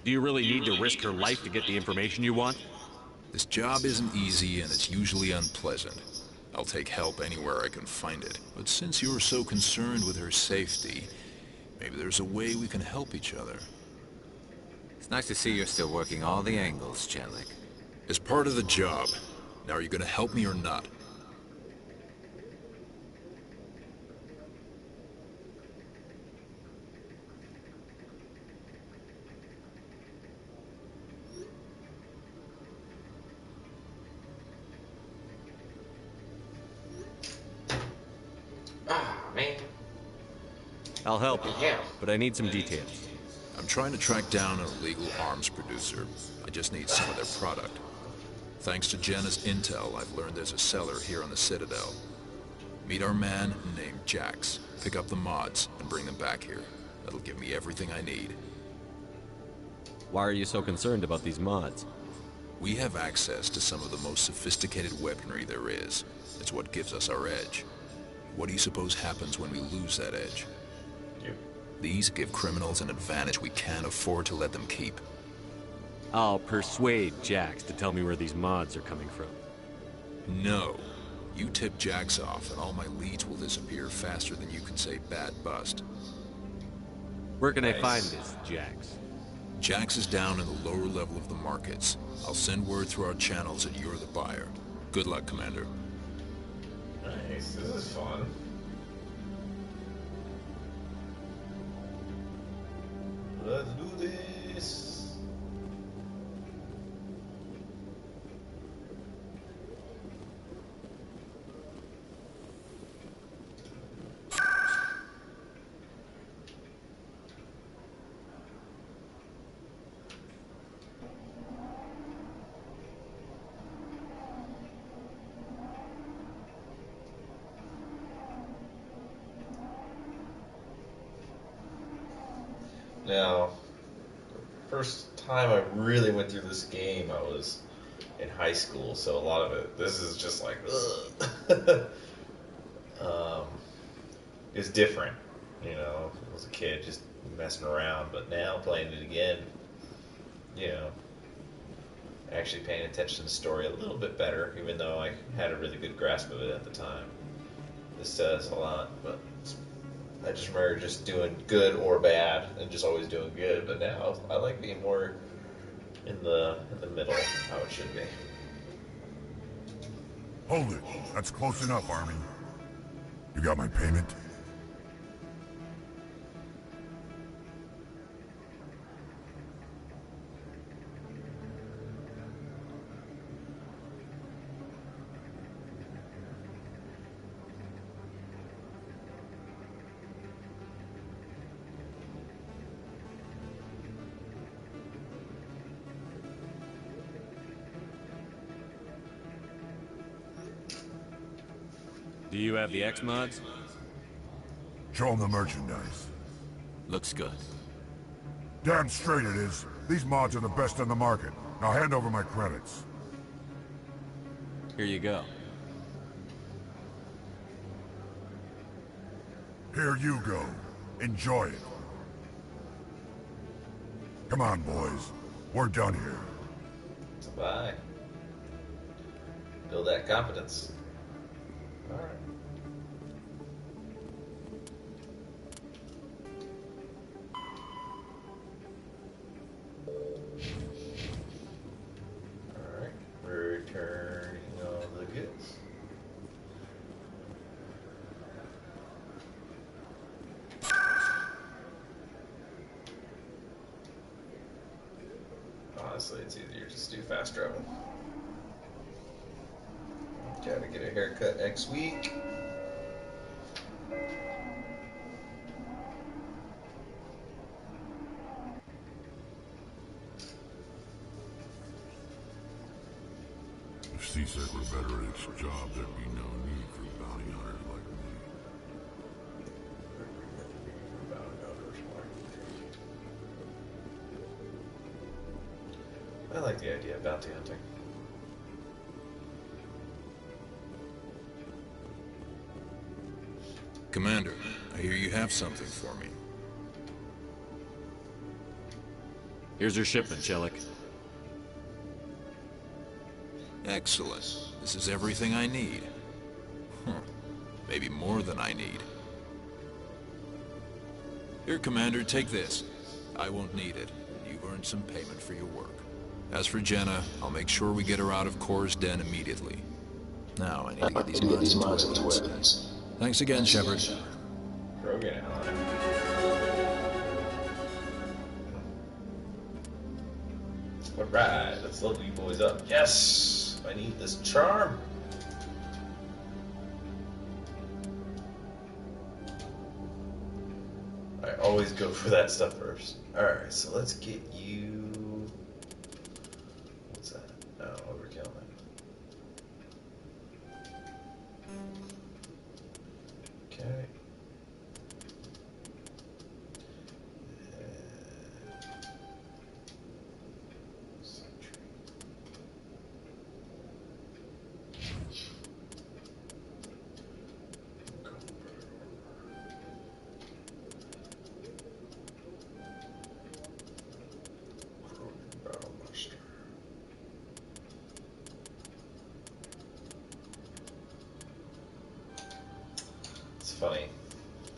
Do you really need to risk her life to get the information you want? This job isn't easy and it's usually unpleasant. I'll take help anywhere I can find it. But since you're so concerned with her safety, maybe there's a way we can help each other. It's nice to see you're still working all the angles, Jellic. It's part of the job. Now, are you gonna help me or not? Man. I'll help you, but I need some details. I'm trying to track down an illegal arms producer. I just need some of their product. Thanks to Jenna's intel, I've learned there's a seller here on the Citadel. Meet our man named Jax. Pick up the mods and bring them back here. That'll give me everything I need. Why are you so concerned about these mods? We have access to some of the most sophisticated weaponry there is. It's what gives us our edge. What do you suppose happens when we lose that edge? These give criminals an advantage we can't afford to let them keep. I'll persuade Jax to tell me where these mods are coming from. No. You tip Jax off and all my leads will disappear faster than you can say bad bust. Where can I find this Jax? Jax is down in the lower level of the markets. I'll send word through our channels that you're the buyer. Good luck, Commander. Nice, this is fun. Let's do this. Now, first time I really went through this game, I was in high school, so a lot of it, this is just like, ugh. It's different, you know, I was a kid just messing around, but now playing it again, you know, actually paying attention to the story a little bit better, even though I had a really good grasp of it at the time. This says a lot, but I just remember just doing good or bad and just always doing good, but now I like being more in the middle, how it should be. Hold it. That's close enough, Army. You got my payment? Do you have the X mods? Show them the merchandise. Looks good. Damn straight it is. These mods are the best on the market. Now hand over my credits. Here you go. Here you go. Enjoy it. Come on, boys. We're done here. Bye. Build that confidence. Alright. Alright. Returning all the goods. Honestly, it's easier just to do fast travel. Gotta get a haircut next week. If C-Sec were better at its job, there'd be no need for bounty hunters like me. I like the idea of bounty hunting. Commander, I hear you have something for me. Here's your shipment, Shellick. Excellent. This is everything I need. Maybe more than I need. Here, Commander, take this. I won't need it. You've earned some payment for your work. As for Jenna, I'll make sure we get her out of Cora's den immediately. Now, I need to get these mods into evidence. Thanks again, Shepard. Krogan ally. Alright, let's level you boys up. Yes! I need this charm. I always go for that stuff first. Alright, so let's get you... What's that? Oh, overkill. Okay. It's funny.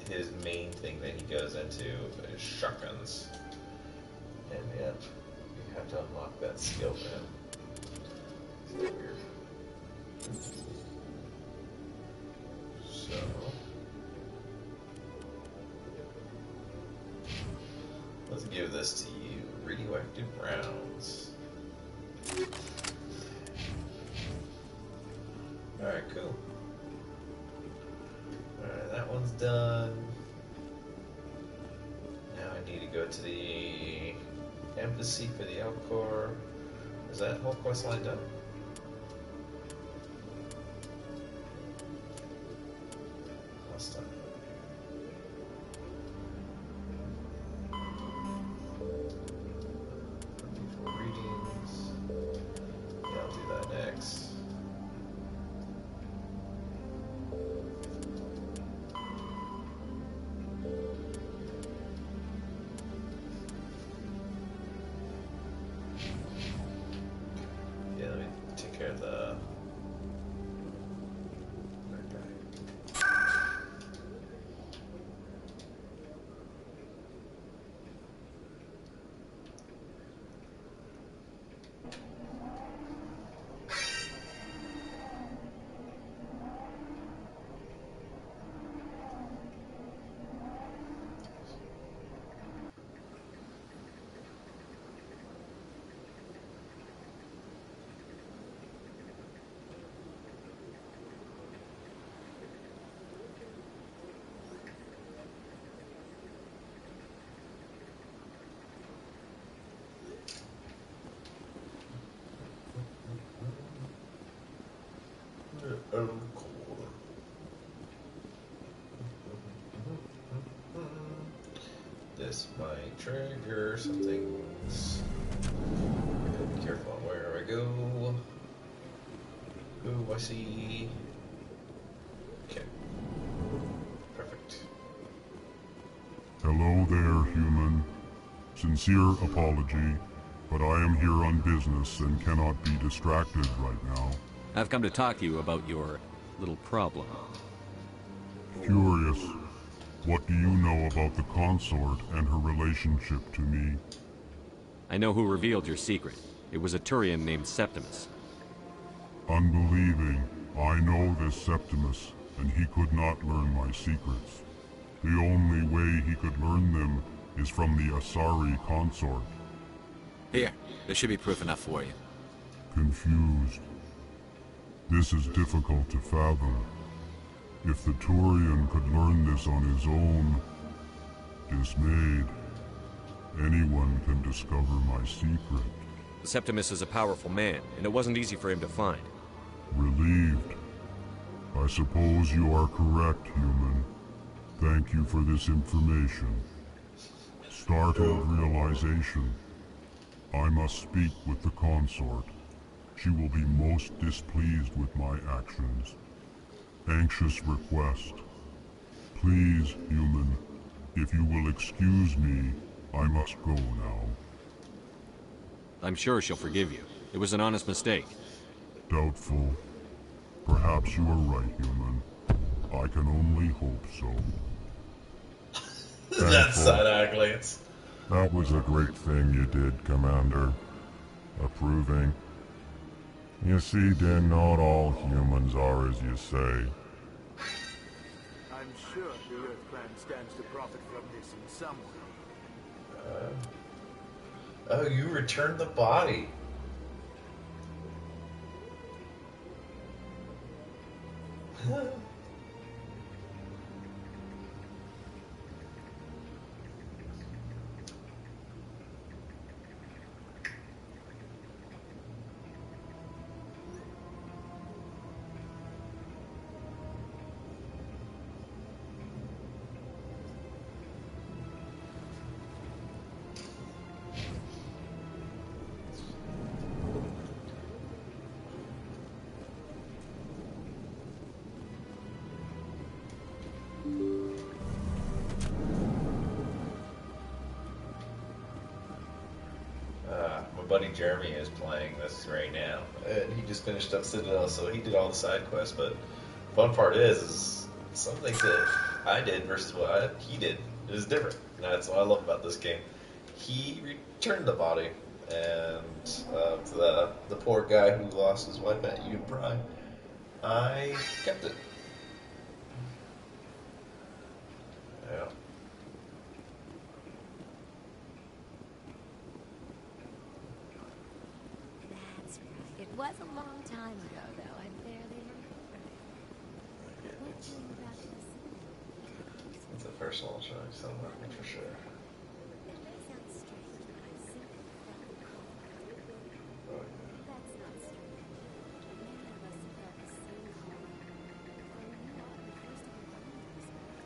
His main thing that he goes into is shotguns. And yet, you have to unlock that skill for him. It's weird. So... let's give this to you. Radioactive rounds. Alright, cool. Alright, that one's done. Now I need to go to the embassy for the Alcor. Is that whole quest line done? Last time. Before readings. Yeah, I'll do that next. Yeah, let me take care of the... This might trigger some things. Gotta be careful on where I go. Who I see. Okay. Perfect. Hello there, human. Sincere apology, but I am here on business and cannot be distracted right now. I've come to talk to you about your little problem. Curious. What do you know about the consort and her relationship to me? I know who revealed your secret. It was a Turian named Septimus. Unbelieving. I know this Septimus, and he could not learn my secrets. The only way he could learn them is from the Asari consort. Here, there should be proof enough for you. Confused. This is difficult to fathom. If the Turian could learn this on his own, dismayed, anyone can discover my secret. Septimus is a powerful man, and it wasn't easy for him to find. Relieved. I suppose you are correct, human. Thank you for this information. Startled realization. I must speak with the consort. She will be most displeased with my actions. Anxious request. Please, human, if you will excuse me, I must go now. I'm sure she'll forgive you. It was an honest mistake. Doubtful. Perhaps you are right, human. I can only hope so. That's side accolades. That was a great thing you did, Commander. Approving. You see, then not all humans are as you say. I'm sure the Earth Clan stands to profit from this in some way. Oh, you returned the body. My buddy Jeremy is playing this right now, and he just finished up Citadel, so he did all the side quests. But fun part is some things that I did versus what he did is different. And that's what I love about this game. He returned the body, and the poor guy who lost his wife at Eden Prime, I kept it. Yeah. That's right. It was a long time ago, though. I barely remember. What do you about this? It's a personal choice, I'm not for sure. It may sound strange, but I simply felt the call. That's not strange. Many of us have felt the same call. For you are the first of your own to respect.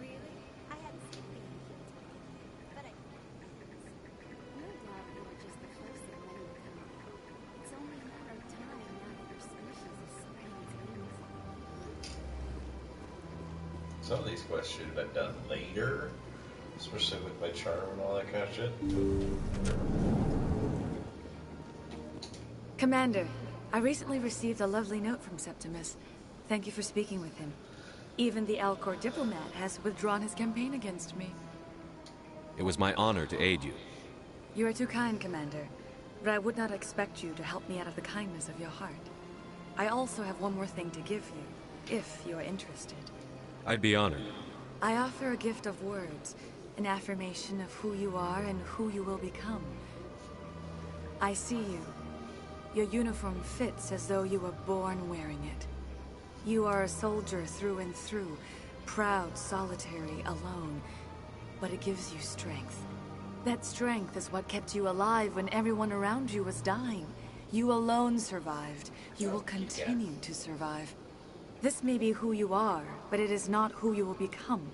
Really? I hadn't seen the Inhuman but I no doubt you are just the first of many to come. It's only a matter of time now that your species is spreading its wings. Some of these quests should have been done later, especially with my charm and all that kind of shit. Commander, I recently received a lovely note from Septimus. Thank you for speaking with him. Even the Alcor diplomat has withdrawn his campaign against me. It was my honor to aid you. You are too kind, Commander, but I would not expect you to help me out of the kindness of your heart. I also have one more thing to give you, if you are interested. I'd be honored. I offer a gift of words, an affirmation of who you are and who you will become. I see you. Your uniform fits as though you were born wearing it. You are a soldier through and through, proud, solitary, alone, but it gives you strength. That strength is what kept you alive when everyone around you was dying. You alone survived. You will continue to survive. This may be who you are, but it is not who you will become.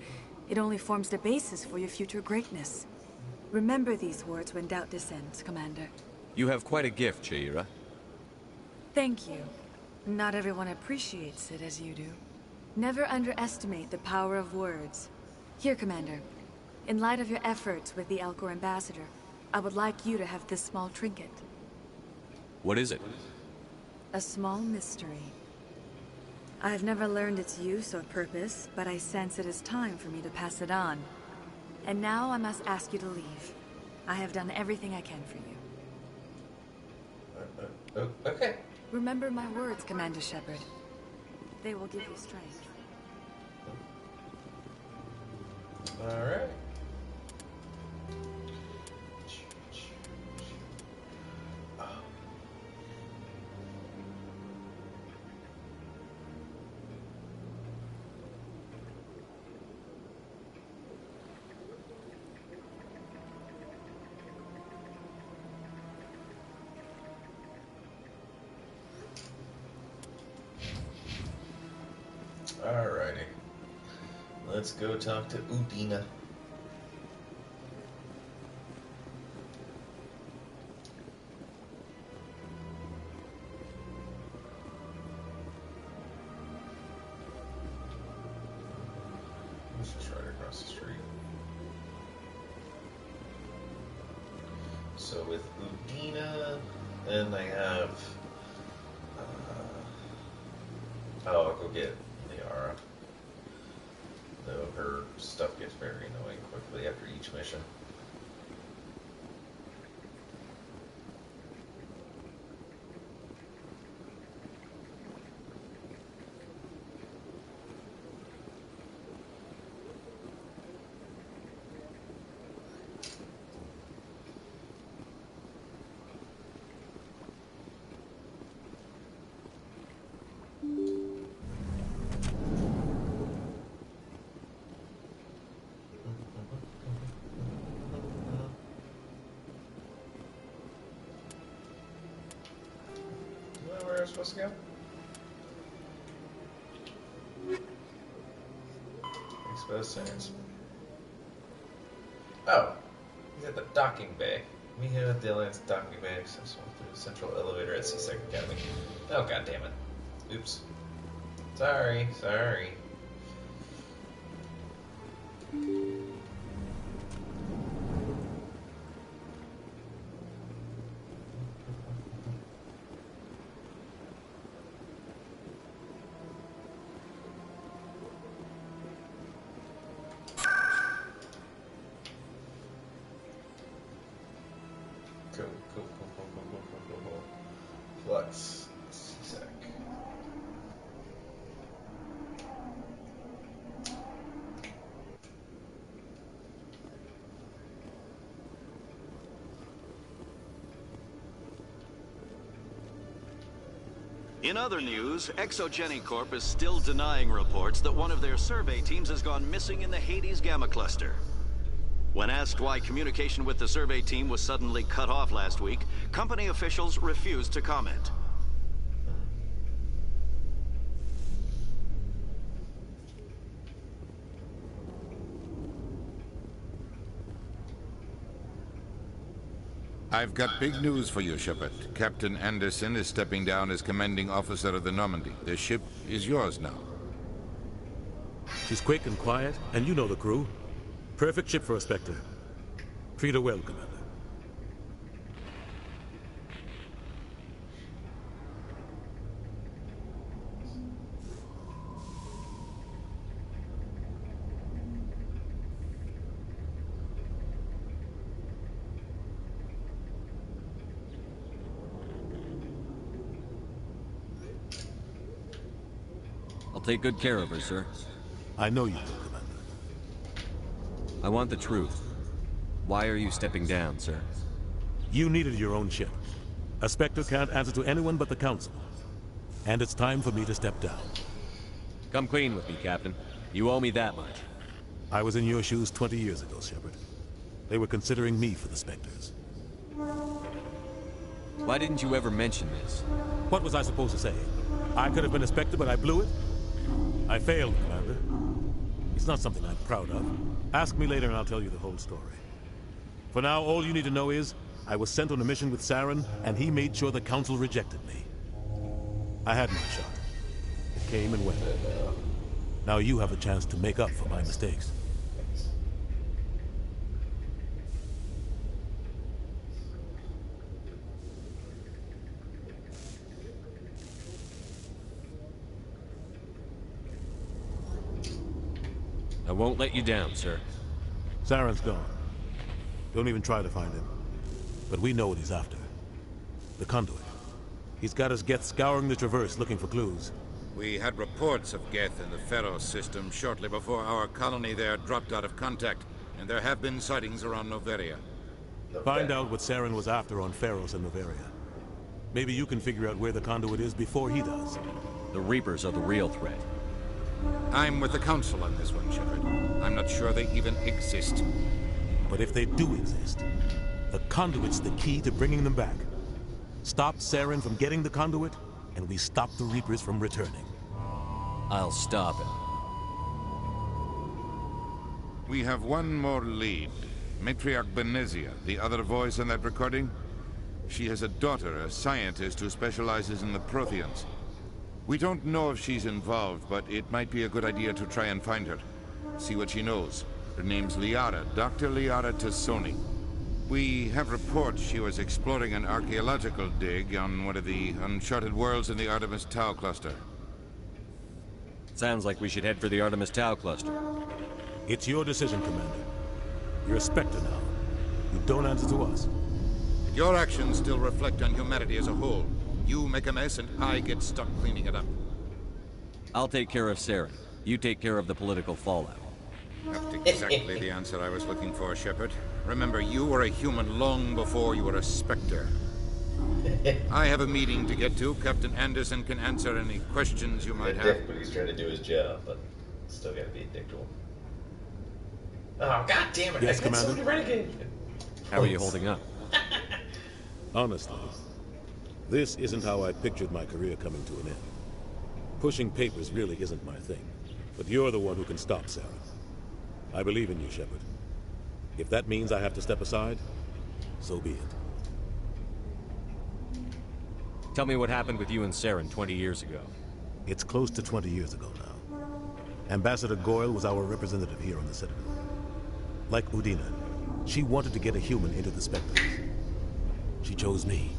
It only forms the basis for your future greatness. Remember these words when doubt descends, Commander. You have quite a gift, Shaira. Thank you. Not everyone appreciates it as you do. Never underestimate the power of words. Here, Commander. In light of your efforts with the Elcor ambassador, I would like you to have this small trinket. What is it? A small mystery. I have never learned its use or purpose, but I sense it is time for me to pass it on. And now I must ask you to leave. I have done everything I can for you. Okay. Remember my words, Commander Shepard. They will give you strength. Alright. Alrighty. Let's go talk to Udina. She's right across the street. So with Udina, then I have I'll go get Liara. Though her stuff gets very annoying quickly after each mission. Where are we supposed to go? Exposed science. Oh, he's at the docking bay. Meet him at the Alliance docking bay. Accessible through the central elevator at CSEC Academy. Oh, god damn it. Oops. Sorry. Cool. Flux. CSEC. In other news, Exogeny Corp is still denying reports that one of their survey teams has gone missing in the Hades Gamma Cluster. When asked why communication with the survey team was suddenly cut off last week, company officials refused to comment. I've got big news for you, Shepard. Captain Anderson is stepping down as commanding officer of the Normandy. The ship is yours now. She's quick and quiet, and you know the crew. Perfect ship for a Spectre. Treat her well, Commander. I'll take good care of her, sir. I know you will, Commander. I want the truth. Why are you stepping down, sir? You needed your own ship. A Spectre can't answer to anyone but the Council. And it's time for me to step down. Come clean with me, Captain. You owe me that much. I was in your shoes 20 years ago, Shepard. They were considering me for the Spectres. Why didn't you ever mention this? What was I supposed to say? I could have been a Spectre, but I blew it? I failed, Commander. It's not something I'm proud of. Ask me later and I'll tell you the whole story. For now, all you need to know is, I was sent on a mission with Saren, and he made sure the Council rejected me. I had my shot. It came and went. Now you have a chance to make up for my mistakes. won't let you down, sir. Saren's gone. Don't even try to find him. But we know what he's after. The conduit. He's got his Geth scouring the Traverse looking for clues. We had reports of Geth in the Pharaoh system shortly before our colony there dropped out of contact, and there have been sightings around Noveria. Find out what Saren was after on Pharos and Noveria. Maybe you can figure out where the conduit is before he does. The Reapers are the real threat. I'm with the Council on this one, Shepard. I'm not sure they even exist. But if they do exist, the conduit's the key to bringing them back. Stop Saren from getting the conduit, and we stop the Reapers from returning. I'll stop it. We have one more lead. Matriarch Benezia, the other voice in that recording. She has a daughter, a scientist who specializes in the Protheans. We don't know if she's involved, but it might be a good idea to try and find her. See what she knows. Her name's Liara, Dr. Liara Tassoni. We have reports she was exploring an archaeological dig on one of the uncharted worlds in the Artemis Tau cluster. Sounds like we should head for the Artemis Tau cluster. It's your decision, Commander. You're a Spectre now. You don't answer to us. Your actions still reflect on humanity as a whole. You make a mess and I get stuck cleaning it up. I'll take care of Saren. You take care of the political fallout. That's exactly the answer I was looking for, Shepard. Remember, you were a human long before you were a Spectre. I have a meeting to get to. Captain Anderson can answer any questions you might have. But he's trying to do his job, but still gotta be a dick to him. Oh, god damn it! Yes, I got so Commander? many renegade. How are you holding up? Honestly, this isn't how I pictured my career coming to an end. Pushing papers really isn't my thing. But you're the one who can stop Saren. I believe in you, Shepard. If that means I have to step aside, so be it. Tell me what happened with you and Saren 20 years ago. It's close to 20 years ago now. Ambassador Goyle was our representative here on the Citadel. Like Udina, she wanted to get a human into the Spectres. She chose me.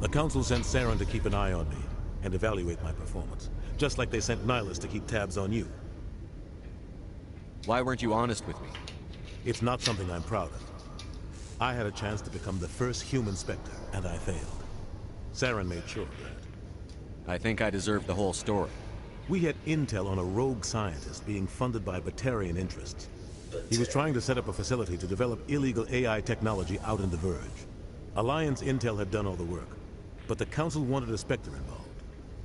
The Council sent Saren to keep an eye on me and evaluate my performance, just like they sent Nihilus to keep tabs on you. Why weren't you honest with me? It's not something I'm proud of. I had a chance to become the first human Spectre, and I failed. Saren made sure of that. I think I deserve the whole story. We had intel on a rogue scientist being funded by Batarian interests. He was trying to set up a facility to develop illegal AI technology out in the Verge. Alliance intel had done all the work, but the Council wanted a Spectre involved.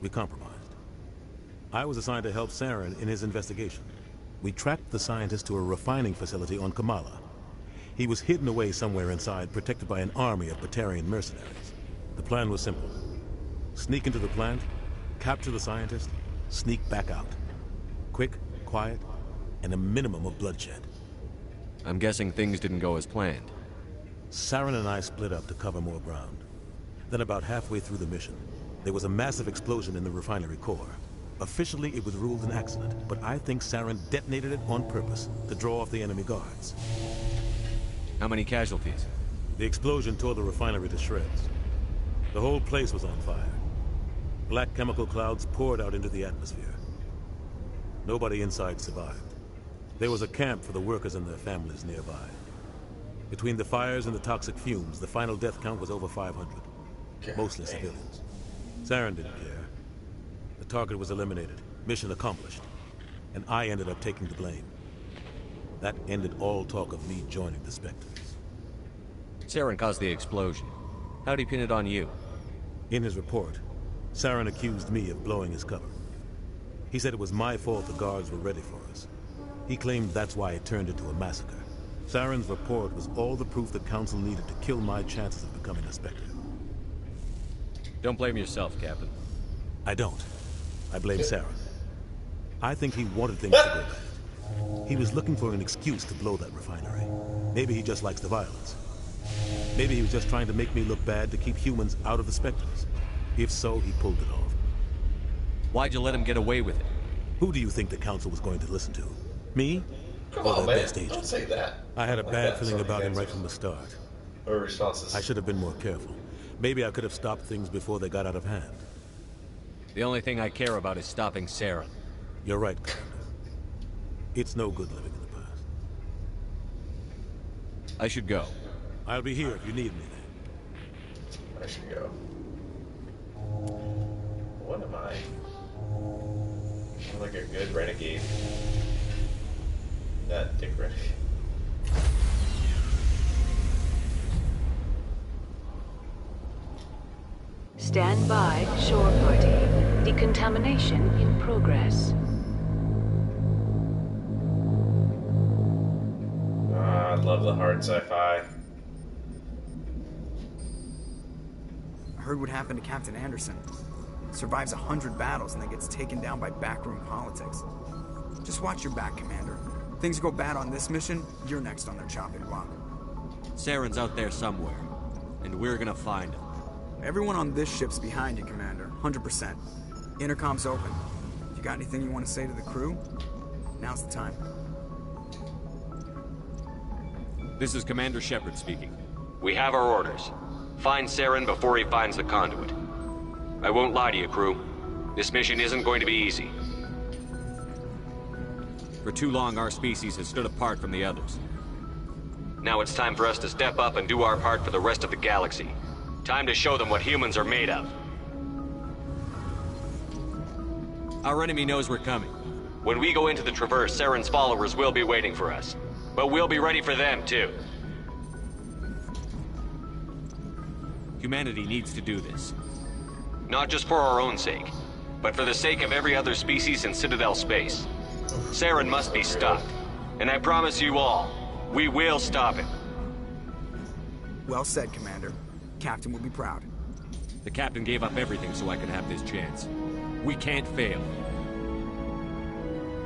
We compromised. I was assigned to help Saren in his investigation. We tracked the scientist to a refining facility on Kamala. He was hidden away somewhere inside, protected by an army of Batarian mercenaries. The plan was simple. Sneak into the plant, capture the scientist, sneak back out. Quick, quiet, and a minimum of bloodshed. I'm guessing things didn't go as planned. Saren and I split up to cover more ground. Then about halfway through the mission, there was a massive explosion in the refinery core. Officially, it was ruled an accident, but I think Saren detonated it on purpose to draw off the enemy guards. How many casualties? The explosion tore the refinery to shreds. The whole place was on fire. Black chemical clouds poured out into the atmosphere. Nobody inside survived. There was a camp for the workers and their families nearby. Between the fires and the toxic fumes, the final death count was over 500. Mostly civilians. Saren didn't care. The target was eliminated, mission accomplished, and I ended up taking the blame. That ended all talk of me joining the Spectres. Saren caused the explosion. How'd he pin it on you? In his report, Saren accused me of blowing his cover. He said it was my fault the guards were ready for us. He claimed that's why it turned into a massacre. Saren's report was all the proof the Council needed to kill my chances of becoming a Spectre. Don't blame yourself, Captain. I don't. I blame Saren. I think he wanted things to go bad. He was looking for an excuse to blow that refinery. Maybe he just likes the violence. Maybe he was just trying to make me look bad to keep humans out of the Spectres. If so, he pulled it off. Why'd you let him get away with it? Who do you think the Council was going to listen to? Me? Come or on, their man. best agent? Don't say that. I had a Like bad that. feeling Sorry, about him answers. right from the start. Her responses. I should have been more careful. Maybe I could have stopped things before they got out of hand. The only thing I care about is stopping Saren. You're right, Commander. It's no good living in the past. I should go. I'll be here if you need me then. I should go. What am I? I'm like a good renegade. That dick renegade. Stand by, shore party. Decontamination in progress. I love the hard sci-fi. I heard what happened to Captain Anderson. Survives 100 battles and then gets taken down by backroom politics. Just watch your back, Commander. Things go bad on this mission, you're next on their chopping block. Saren's out there somewhere, and we're gonna find him. Everyone on this ship's behind you, Commander. 100%. Intercom's open. If you got anything you want to say to the crew, now's the time. This is Commander Shepard speaking. We have our orders. Find Saren before he finds the conduit. I won't lie to you, crew. This mission isn't going to be easy. For too long, our species has stood apart from the others. Now it's time for us to step up and do our part for the rest of the galaxy. Time to show them what humans are made of. Our enemy knows we're coming. When we go into the Traverse, Saren's followers will be waiting for us. But we'll be ready for them, too. Humanity needs to do this. Not just for our own sake, but for the sake of every other species in Citadel space. Saren must be stopped. And I promise you all, we will stop him. Well said, Commander. Captain will be proud. The captain gave up everything so I could have this chance. We can't fail.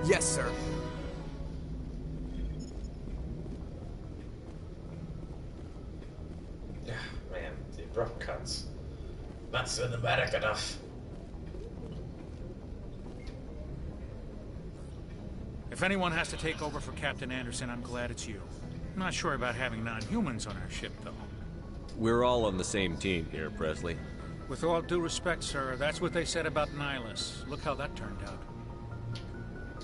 Yes, sir. Yeah, man, the abrupt cuts. Not cinematic enough. If anyone has to take over for Captain Anderson, I'm glad it's you. I'm not sure about having non-humans on our ship, though. We're all on the same team here, Presley. With all due respect, sir, that's what they said about Nihilus. Look how that turned out.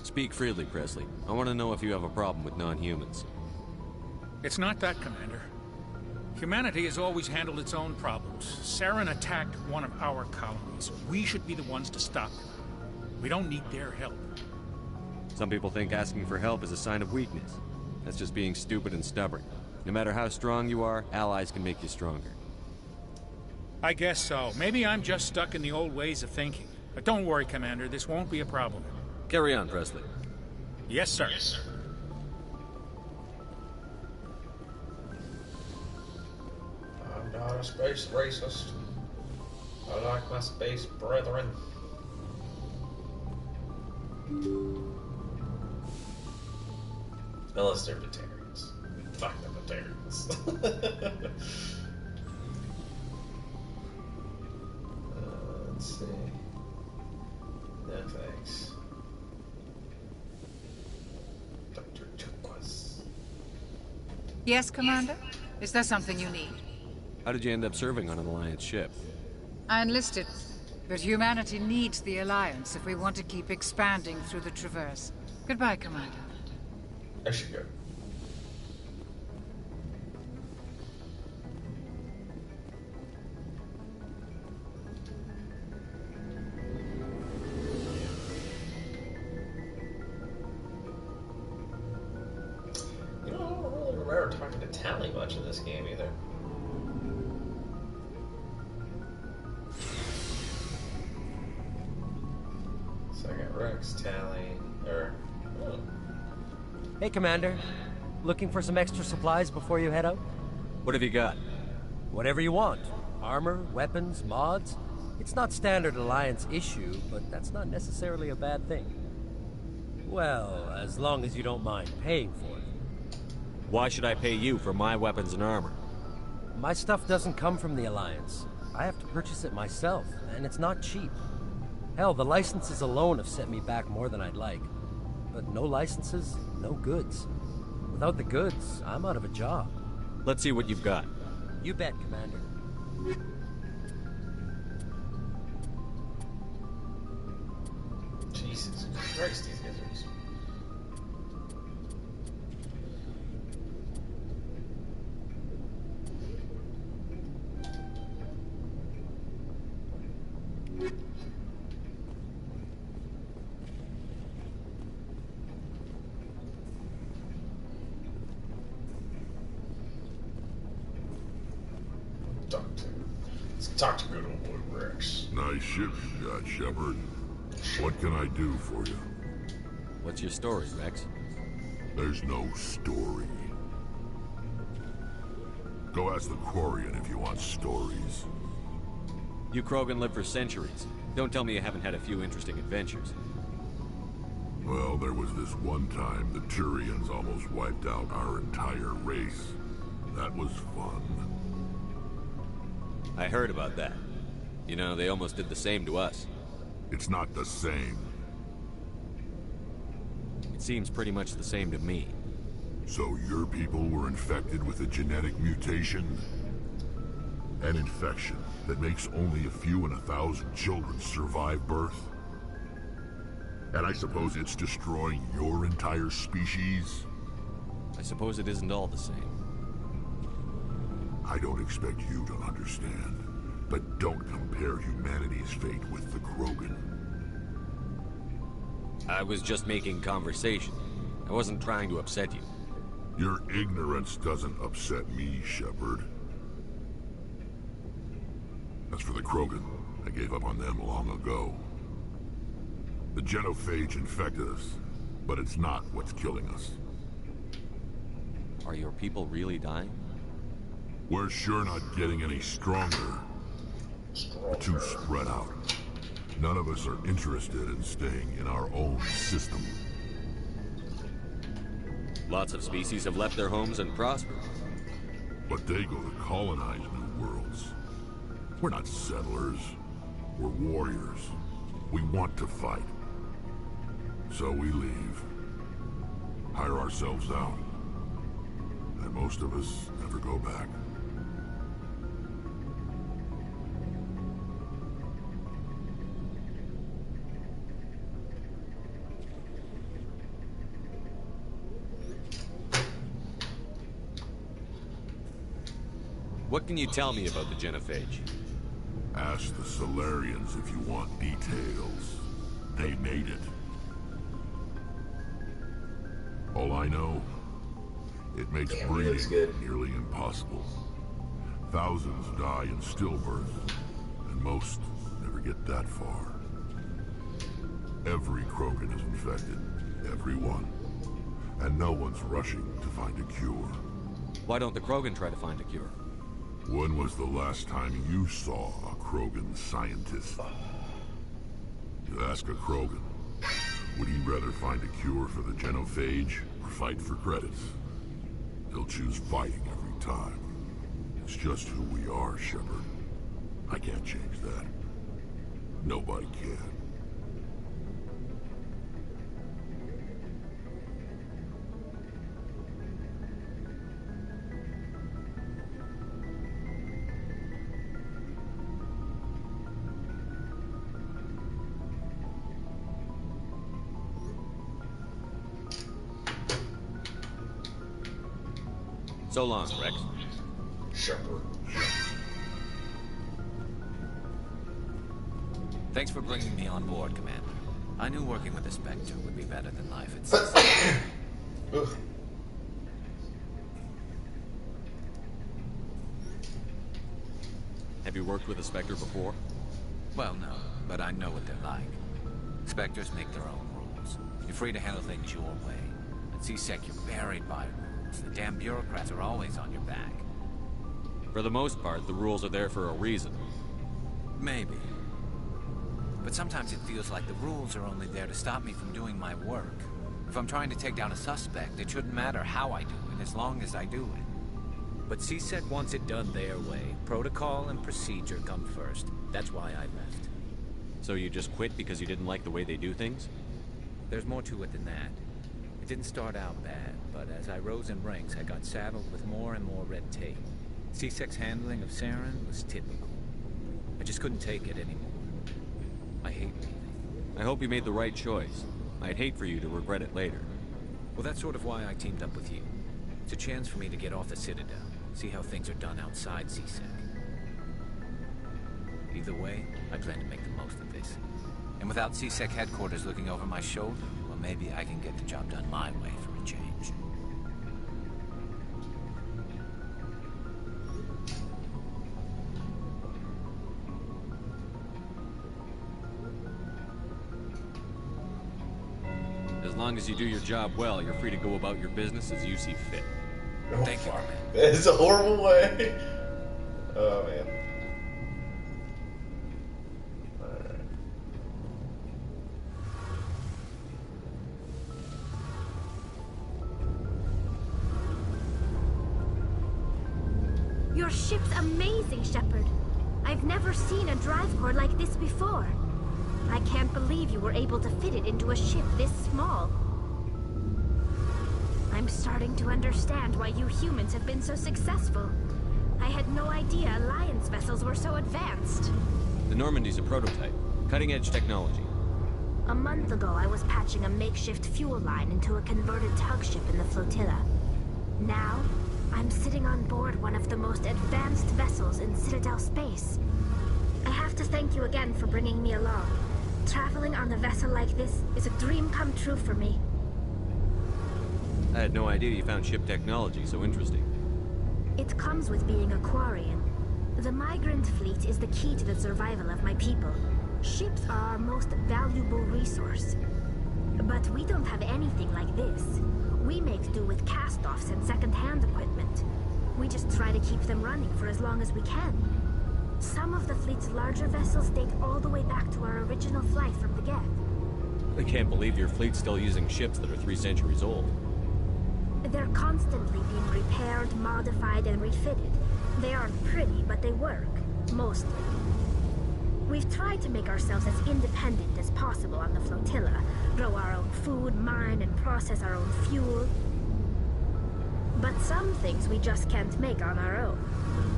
Speak freely, Presley. I want to know if you have a problem with non-humans. It's not that, Commander. Humanity has always handled its own problems. Saren attacked one of our colonies. We should be the ones to stop him. We don't need their help. Some people think asking for help is a sign of weakness. That's just being stupid and stubborn. No matter how strong you are, allies can make you stronger. I guess so. Maybe I'm just stuck in the old ways of thinking. But don't worry, Commander. This won't be a problem. Carry on, Presley. Yes, sir. Yes, sir. I'm not a space racist. I like my space brethren. Unless they're vegetarians. Fuck the vegetarians. Let's see. No thanks. Dr. Turquoise. Yes, Commander? Is there something you need? How did you end up serving on an Alliance ship? I enlisted, but humanity needs the Alliance if we want to keep expanding through the Traverse. Goodbye, Commander. I should go. You know, I don't really remember talking to Tally much in this game either. So I got Rex, Tally, oh. Hey, Commander. Looking for some extra supplies before you head out? What have you got? Whatever you want. Armor, weapons, mods. It's not standard Alliance issue, but that's not necessarily a bad thing. Well, as long as you don't mind paying for it. Why should I pay you for my weapons and armor? My stuff doesn't come from the Alliance. I have to purchase it myself, and it's not cheap. Hell, the licenses alone have set me back more than I'd like. But no licenses, no goods. Without the goods, I'm out of a job. Let's see what you've got. You bet, Commander. Jesus Christ, these guys are Let's talk to good old boy Rex. Nice ship you got, Shepard. What can I do for you? What's your story, Rex? There's no story. Go ask the Quarian if you want stories. You Krogan live for centuries. Don't tell me you haven't had a few interesting adventures. Well, there was this one time the Turians almost wiped out our entire race. That was fun. I heard about that. You know, they almost did the same to us. It's not the same. It seems pretty much the same to me. So your people were infected with a genetic mutation? An infection that makes only a few in 1,000 children survive birth? And I suppose it's destroying your entire species? I suppose it isn't all the same. I don't expect you to understand, but don't compare humanity's fate with the Krogan. I was just making conversation. I wasn't trying to upset you. Your ignorance doesn't upset me, Shepard. As for the Krogan, I gave up on them long ago. The genophage infected us, but it's not what's killing us. Are your people really dying? We're sure not getting any stronger. We're too spread out. None of us are interested in staying in our own system. Lots of species have left their homes and prospered. But they go to colonize new worlds. We're not settlers. We're warriors. We want to fight. So we leave. Hire ourselves out. And most of us never go back. What can you tell me about the genophage? Ask the Solarians if you want details. They made it. All I know, it makes breeding nearly impossible. Thousands die in stillbirth, and most never get that far. Every Krogan is infected. Every one. And no one's rushing to find a cure. Why don't the Krogan try to find a cure? When was the last time you saw a Krogan scientist? You ask a Krogan, would he rather find a cure for the genophage or fight for credits? He'll choose fighting every time. It's just who we are, Shepard. I can't change that. Nobody can. So long, Rex. Shepard. Thanks for bringing me on board, Commander. I knew working with the Spectre would be better than life itself. Have you worked with a Spectre before? Well, no, but I know what they're like. Spectres make their own rules. You're free to handle things your way. At C-Sec, you're buried by rules. The damn bureaucrats are always on your back. For the most part, the rules are there for a reason. Maybe. But sometimes it feels like the rules are only there to stop me from doing my work. If I'm trying to take down a suspect, it shouldn't matter how I do it, as long as I do it. But C-Sec wants it done their way. Protocol and procedure come first. That's why I left. So you just quit because you didn't like the way they do things? There's more to it than that. It didn't start out bad, but as I rose in ranks, I got saddled with more and more red tape. C-Sec's handling of Saren was typical. I just couldn't take it anymore. I hate leaving. I hope you made the right choice. I'd hate for you to regret it later. Well, that's sort of why I teamed up with you. It's a chance for me to get off the Citadel, see how things are done outside C-Sec. Either way, I plan to make the most of this. And without C-Sec headquarters looking over my shoulder, well, maybe I can get the job done my way for a change. long as you do your job well, you're free to go about your business as you see fit. Oh, Thank you, fuck. Commander. That is a horrible way. Oh, man. Alright. Your ship's amazing, Shepard. I've never seen a drive core like this before. I can't believe you were able to fit it into a ship this small. I'm starting to understand why you humans have been so successful. I had no idea Alliance vessels were so advanced. The Normandy's a prototype. Cutting-edge technology. A month ago, I was patching a makeshift fuel line into a converted tug ship in the flotilla. Now, I'm sitting on board one of the most advanced vessels in Citadel space. I have to thank you again for bringing me along. Traveling on a vessel like this is a dream come true for me. I had no idea you found ship technology so interesting. It comes with being a Quarian. The migrant fleet is the key to the survival of my people. Ships are our most valuable resource. But we don't have anything like this. We make do with cast-offs and second-hand equipment. We just try to keep them running for as long as we can. Some of the fleet's larger vessels date all the way back to our original flight from the Geth. I can't believe your fleet's still using ships that are 3 centuries old. They're constantly being repaired, modified, and refitted. They aren't pretty, but they work. Mostly. We've tried to make ourselves as independent as possible on the flotilla. Grow our own food, mine, and process our own fuel. But some things we just can't make on our own.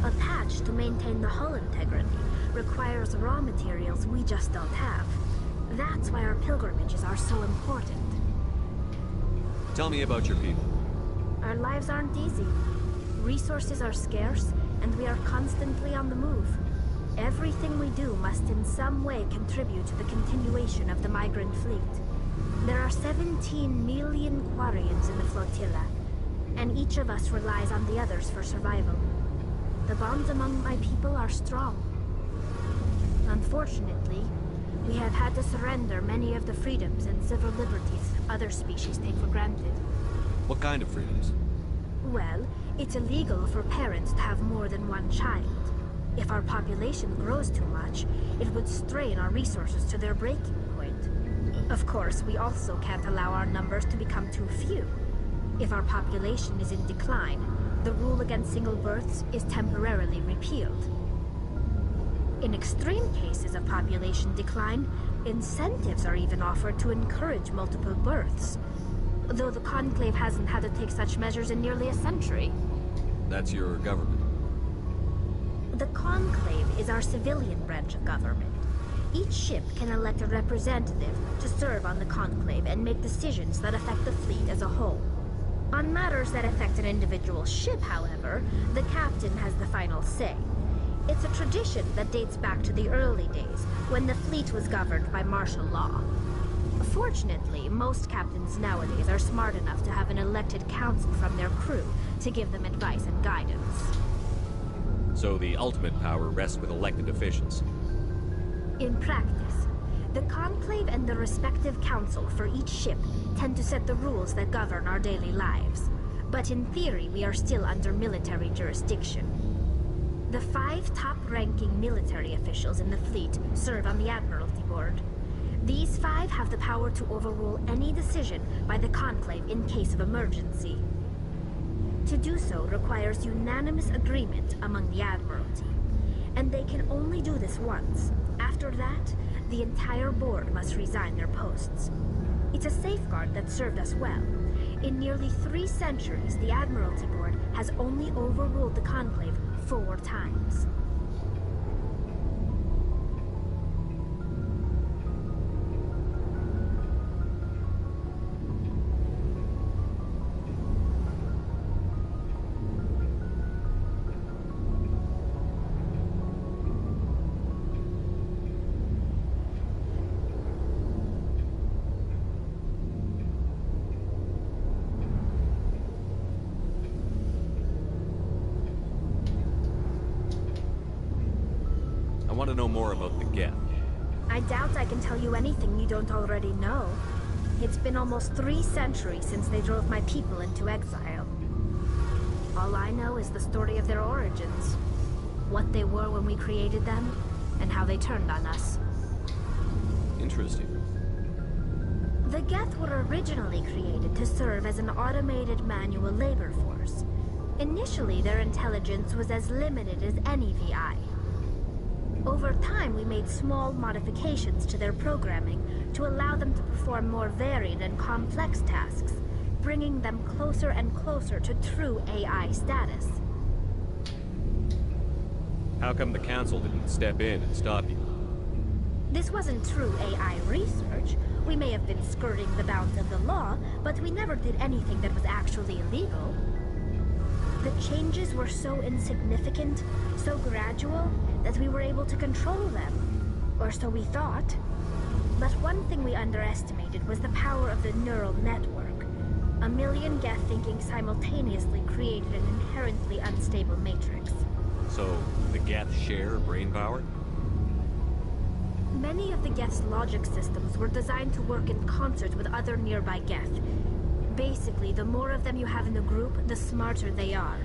A patch to maintain the hull integrity requires raw materials we just don't have. That's why our pilgrimages are so important. Tell me about your people. Our lives aren't easy. Resources are scarce, and we are constantly on the move. Everything we do must in some way contribute to the continuation of the migrant fleet. There are 17 million Quarians in the flotilla, and each of us relies on the others for survival. The bonds among my people are strong. Unfortunately, we have had to surrender many of the freedoms and civil liberties other species take for granted. What kind of freedoms? Well, it's illegal for parents to have more than one child. If our population grows too much, it would strain our resources to their breaking point. Of course, we also can't allow our numbers to become too few. If our population is in decline, the rule against single births is temporarily repealed. In extreme cases of population decline, incentives are even offered to encourage multiple births. Though the Conclave hasn't had to take such measures in nearly a century. That's your government. The Conclave is our civilian branch of government. Each ship can elect a representative to serve on the Conclave and make decisions that affect the fleet as a whole. On matters that affect an individual ship, however, the captain has the final say. It's a tradition that dates back to the early days, when the fleet was governed by martial law. Fortunately, most captains nowadays are smart enough to have an elected council from their crew to give them advice and guidance. So the ultimate power rests with elected officials. In practice, the Conclave and the respective council for each ship tend to set the rules that govern our daily lives. But in theory, we are still under military jurisdiction. The 5 top-ranking military officials in the fleet serve on the Admiralty Board. These 5 have the power to overrule any decision by the Conclave in case of emergency. To do so requires unanimous agreement among the Admiralty. And they can only do this once. After that, the entire board must resign their posts. It's a safeguard that served us well. In nearly 3 centuries, the Admiralty Board has only overruled the Conclave 4 times. I want to know more about the Geth. I doubt I can tell you anything you don't already know. It's been almost 3 centuries since they drove my people into exile. All I know is the story of their origins. What they were when we created them, and how they turned on us. Interesting. The Geth were originally created to serve as an automated manual labor force. Initially, their intelligence was as limited as any VI. Over time, we made small modifications to their programming to allow them to perform more varied and complex tasks, bringing them closer and closer to true AI status. How come the Council didn't step in and stop you? This wasn't true AI research. We may have been skirting the bounds of the law, but we never did anything that was actually illegal. The changes were so insignificant, so gradual, that we were able to control them. Or so we thought. But one thing we underestimated was the power of the neural network. A million Geth thinking simultaneously created an inherently unstable matrix. So, the Geth share brain power? Many of the Geth's logic systems were designed to work in concert with other nearby Geth. Basically, the more of them you have in the group, the smarter they are.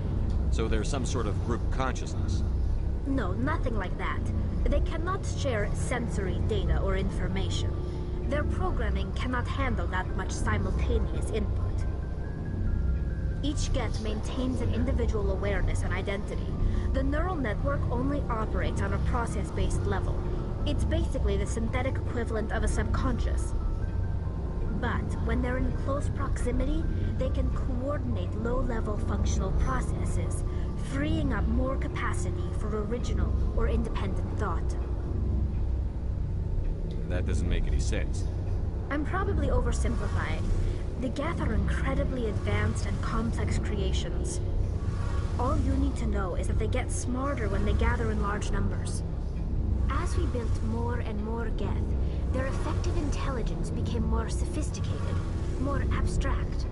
So there's some sort of group consciousness? No, nothing like that. They cannot share sensory data or information. Their programming cannot handle that much simultaneous input. Each Geth maintains an individual awareness and identity. The neural network only operates on a process-based level. It's basically the synthetic equivalent of a subconscious. But when they're in close proximity, they can coordinate low-level functional processes, freeing up more capacity for original or independent thought. That doesn't make any sense. I'm probably oversimplifying. The Geth are incredibly advanced and complex creations. All you need to know is that they get smarter when they gather in large numbers. As we built more and more Geth, their effective intelligence became more sophisticated, more abstract.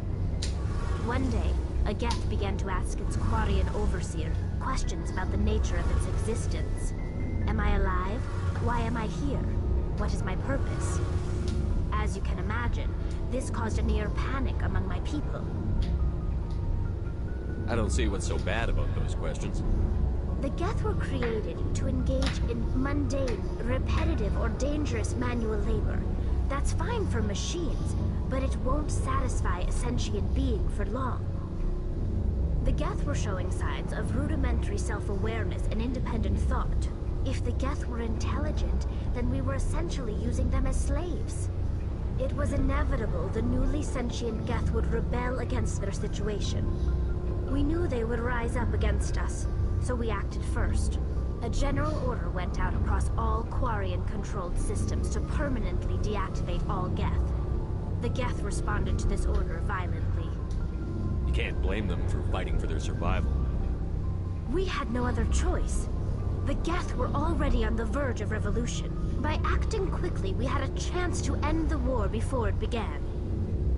One day, a Geth began to ask its Quarian overseer questions about the nature of its existence. Am I alive? Why am I here? What is my purpose? As you can imagine, this caused a near panic among my people. I don't see what's so bad about those questions. The Geth were created to engage in mundane, repetitive, or dangerous manual labor. That's fine for machines, but it won't satisfy a sentient being for long. The Geth were showing signs of rudimentary self-awareness and independent thought. If the Geth were intelligent, then we were essentially using them as slaves. It was inevitable the newly sentient Geth would rebel against their situation. We knew they would rise up against us, so we acted first. A general order went out across all Quarian-controlled systems to permanently deactivate all Geth. The Geth responded to this order violently. You can't blame them for fighting for their survival. We had no other choice. The Geth were already on the verge of revolution. By acting quickly, we had a chance to end the war before it began.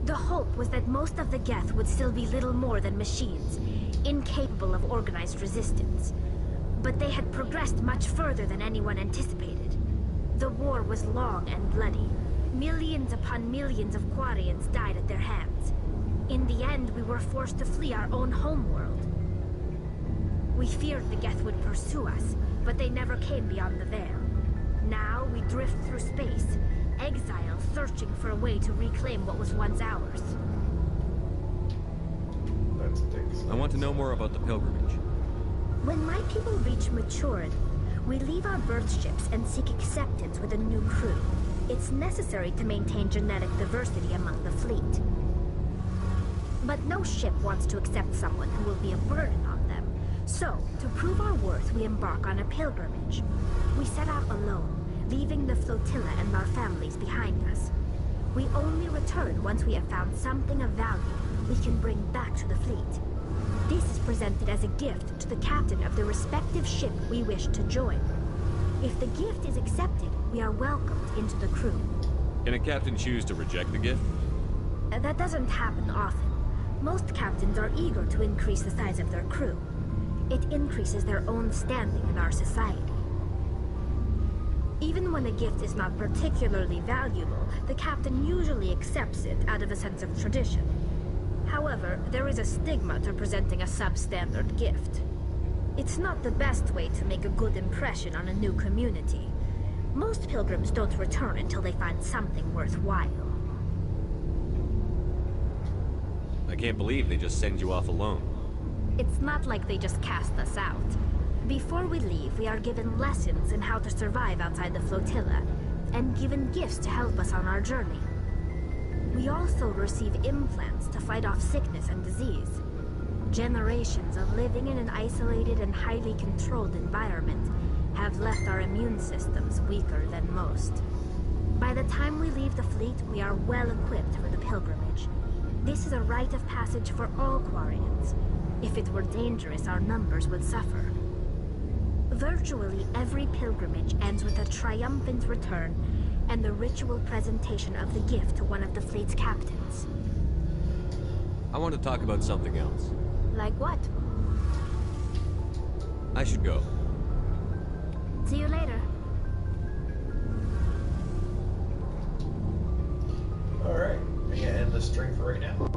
The hope was that most of the Geth would still be little more than machines, incapable of organized resistance. But they had progressed much further than anyone anticipated. The war was long and bloody. Millions upon millions of Quarians died at their hands. In the end, we were forced to flee our own homeworld. We feared the Geth would pursue us, but they never came beyond the veil. Now we drift through space, exile searching for a way to reclaim what was once ours. I want to know more about the pilgrimage. When my people reach maturity, we leave our birth ships and seek acceptance with a new crew. It's necessary to maintain genetic diversity among the fleet. But no ship wants to accept someone who will be a burden on them. So, to prove our worth, we embark on a pilgrimage. We set out alone, leaving the flotilla and our families behind us. We only return once we have found something of value we can bring back to the fleet. This is presented as a gift to the captain of the respective ship we wish to join. If the gift is accepted, we are welcomed into the crew. Can a captain choose to reject the gift? That doesn't happen often. Most captains are eager to increase the size of their crew. It increases their own standing in our society. Even when a gift is not particularly valuable, the captain usually accepts it out of a sense of tradition. However, there is a stigma to presenting a substandard gift. It's not the best way to make a good impression on a new community. Most pilgrims don't return until they find something worthwhile. I can't believe they just send you off alone. It's not like they just cast us out. Before we leave, we are given lessons in how to survive outside the flotilla, and given gifts to help us on our journey. We also receive implants to fight off sickness and disease. Generations of living in an isolated and highly controlled environment have left our immune systems weaker than most. By the time we leave the fleet, we are well equipped for the pilgrimage. This is a rite of passage for all Quarians. If it were dangerous, our numbers would suffer. Virtually every pilgrimage ends with a triumphant return and the ritual presentation of the gift to one of the fleet's captains. I want to talk about something else. Like what? I should go. See you later. Alright, I'm gonna end the stream for right now.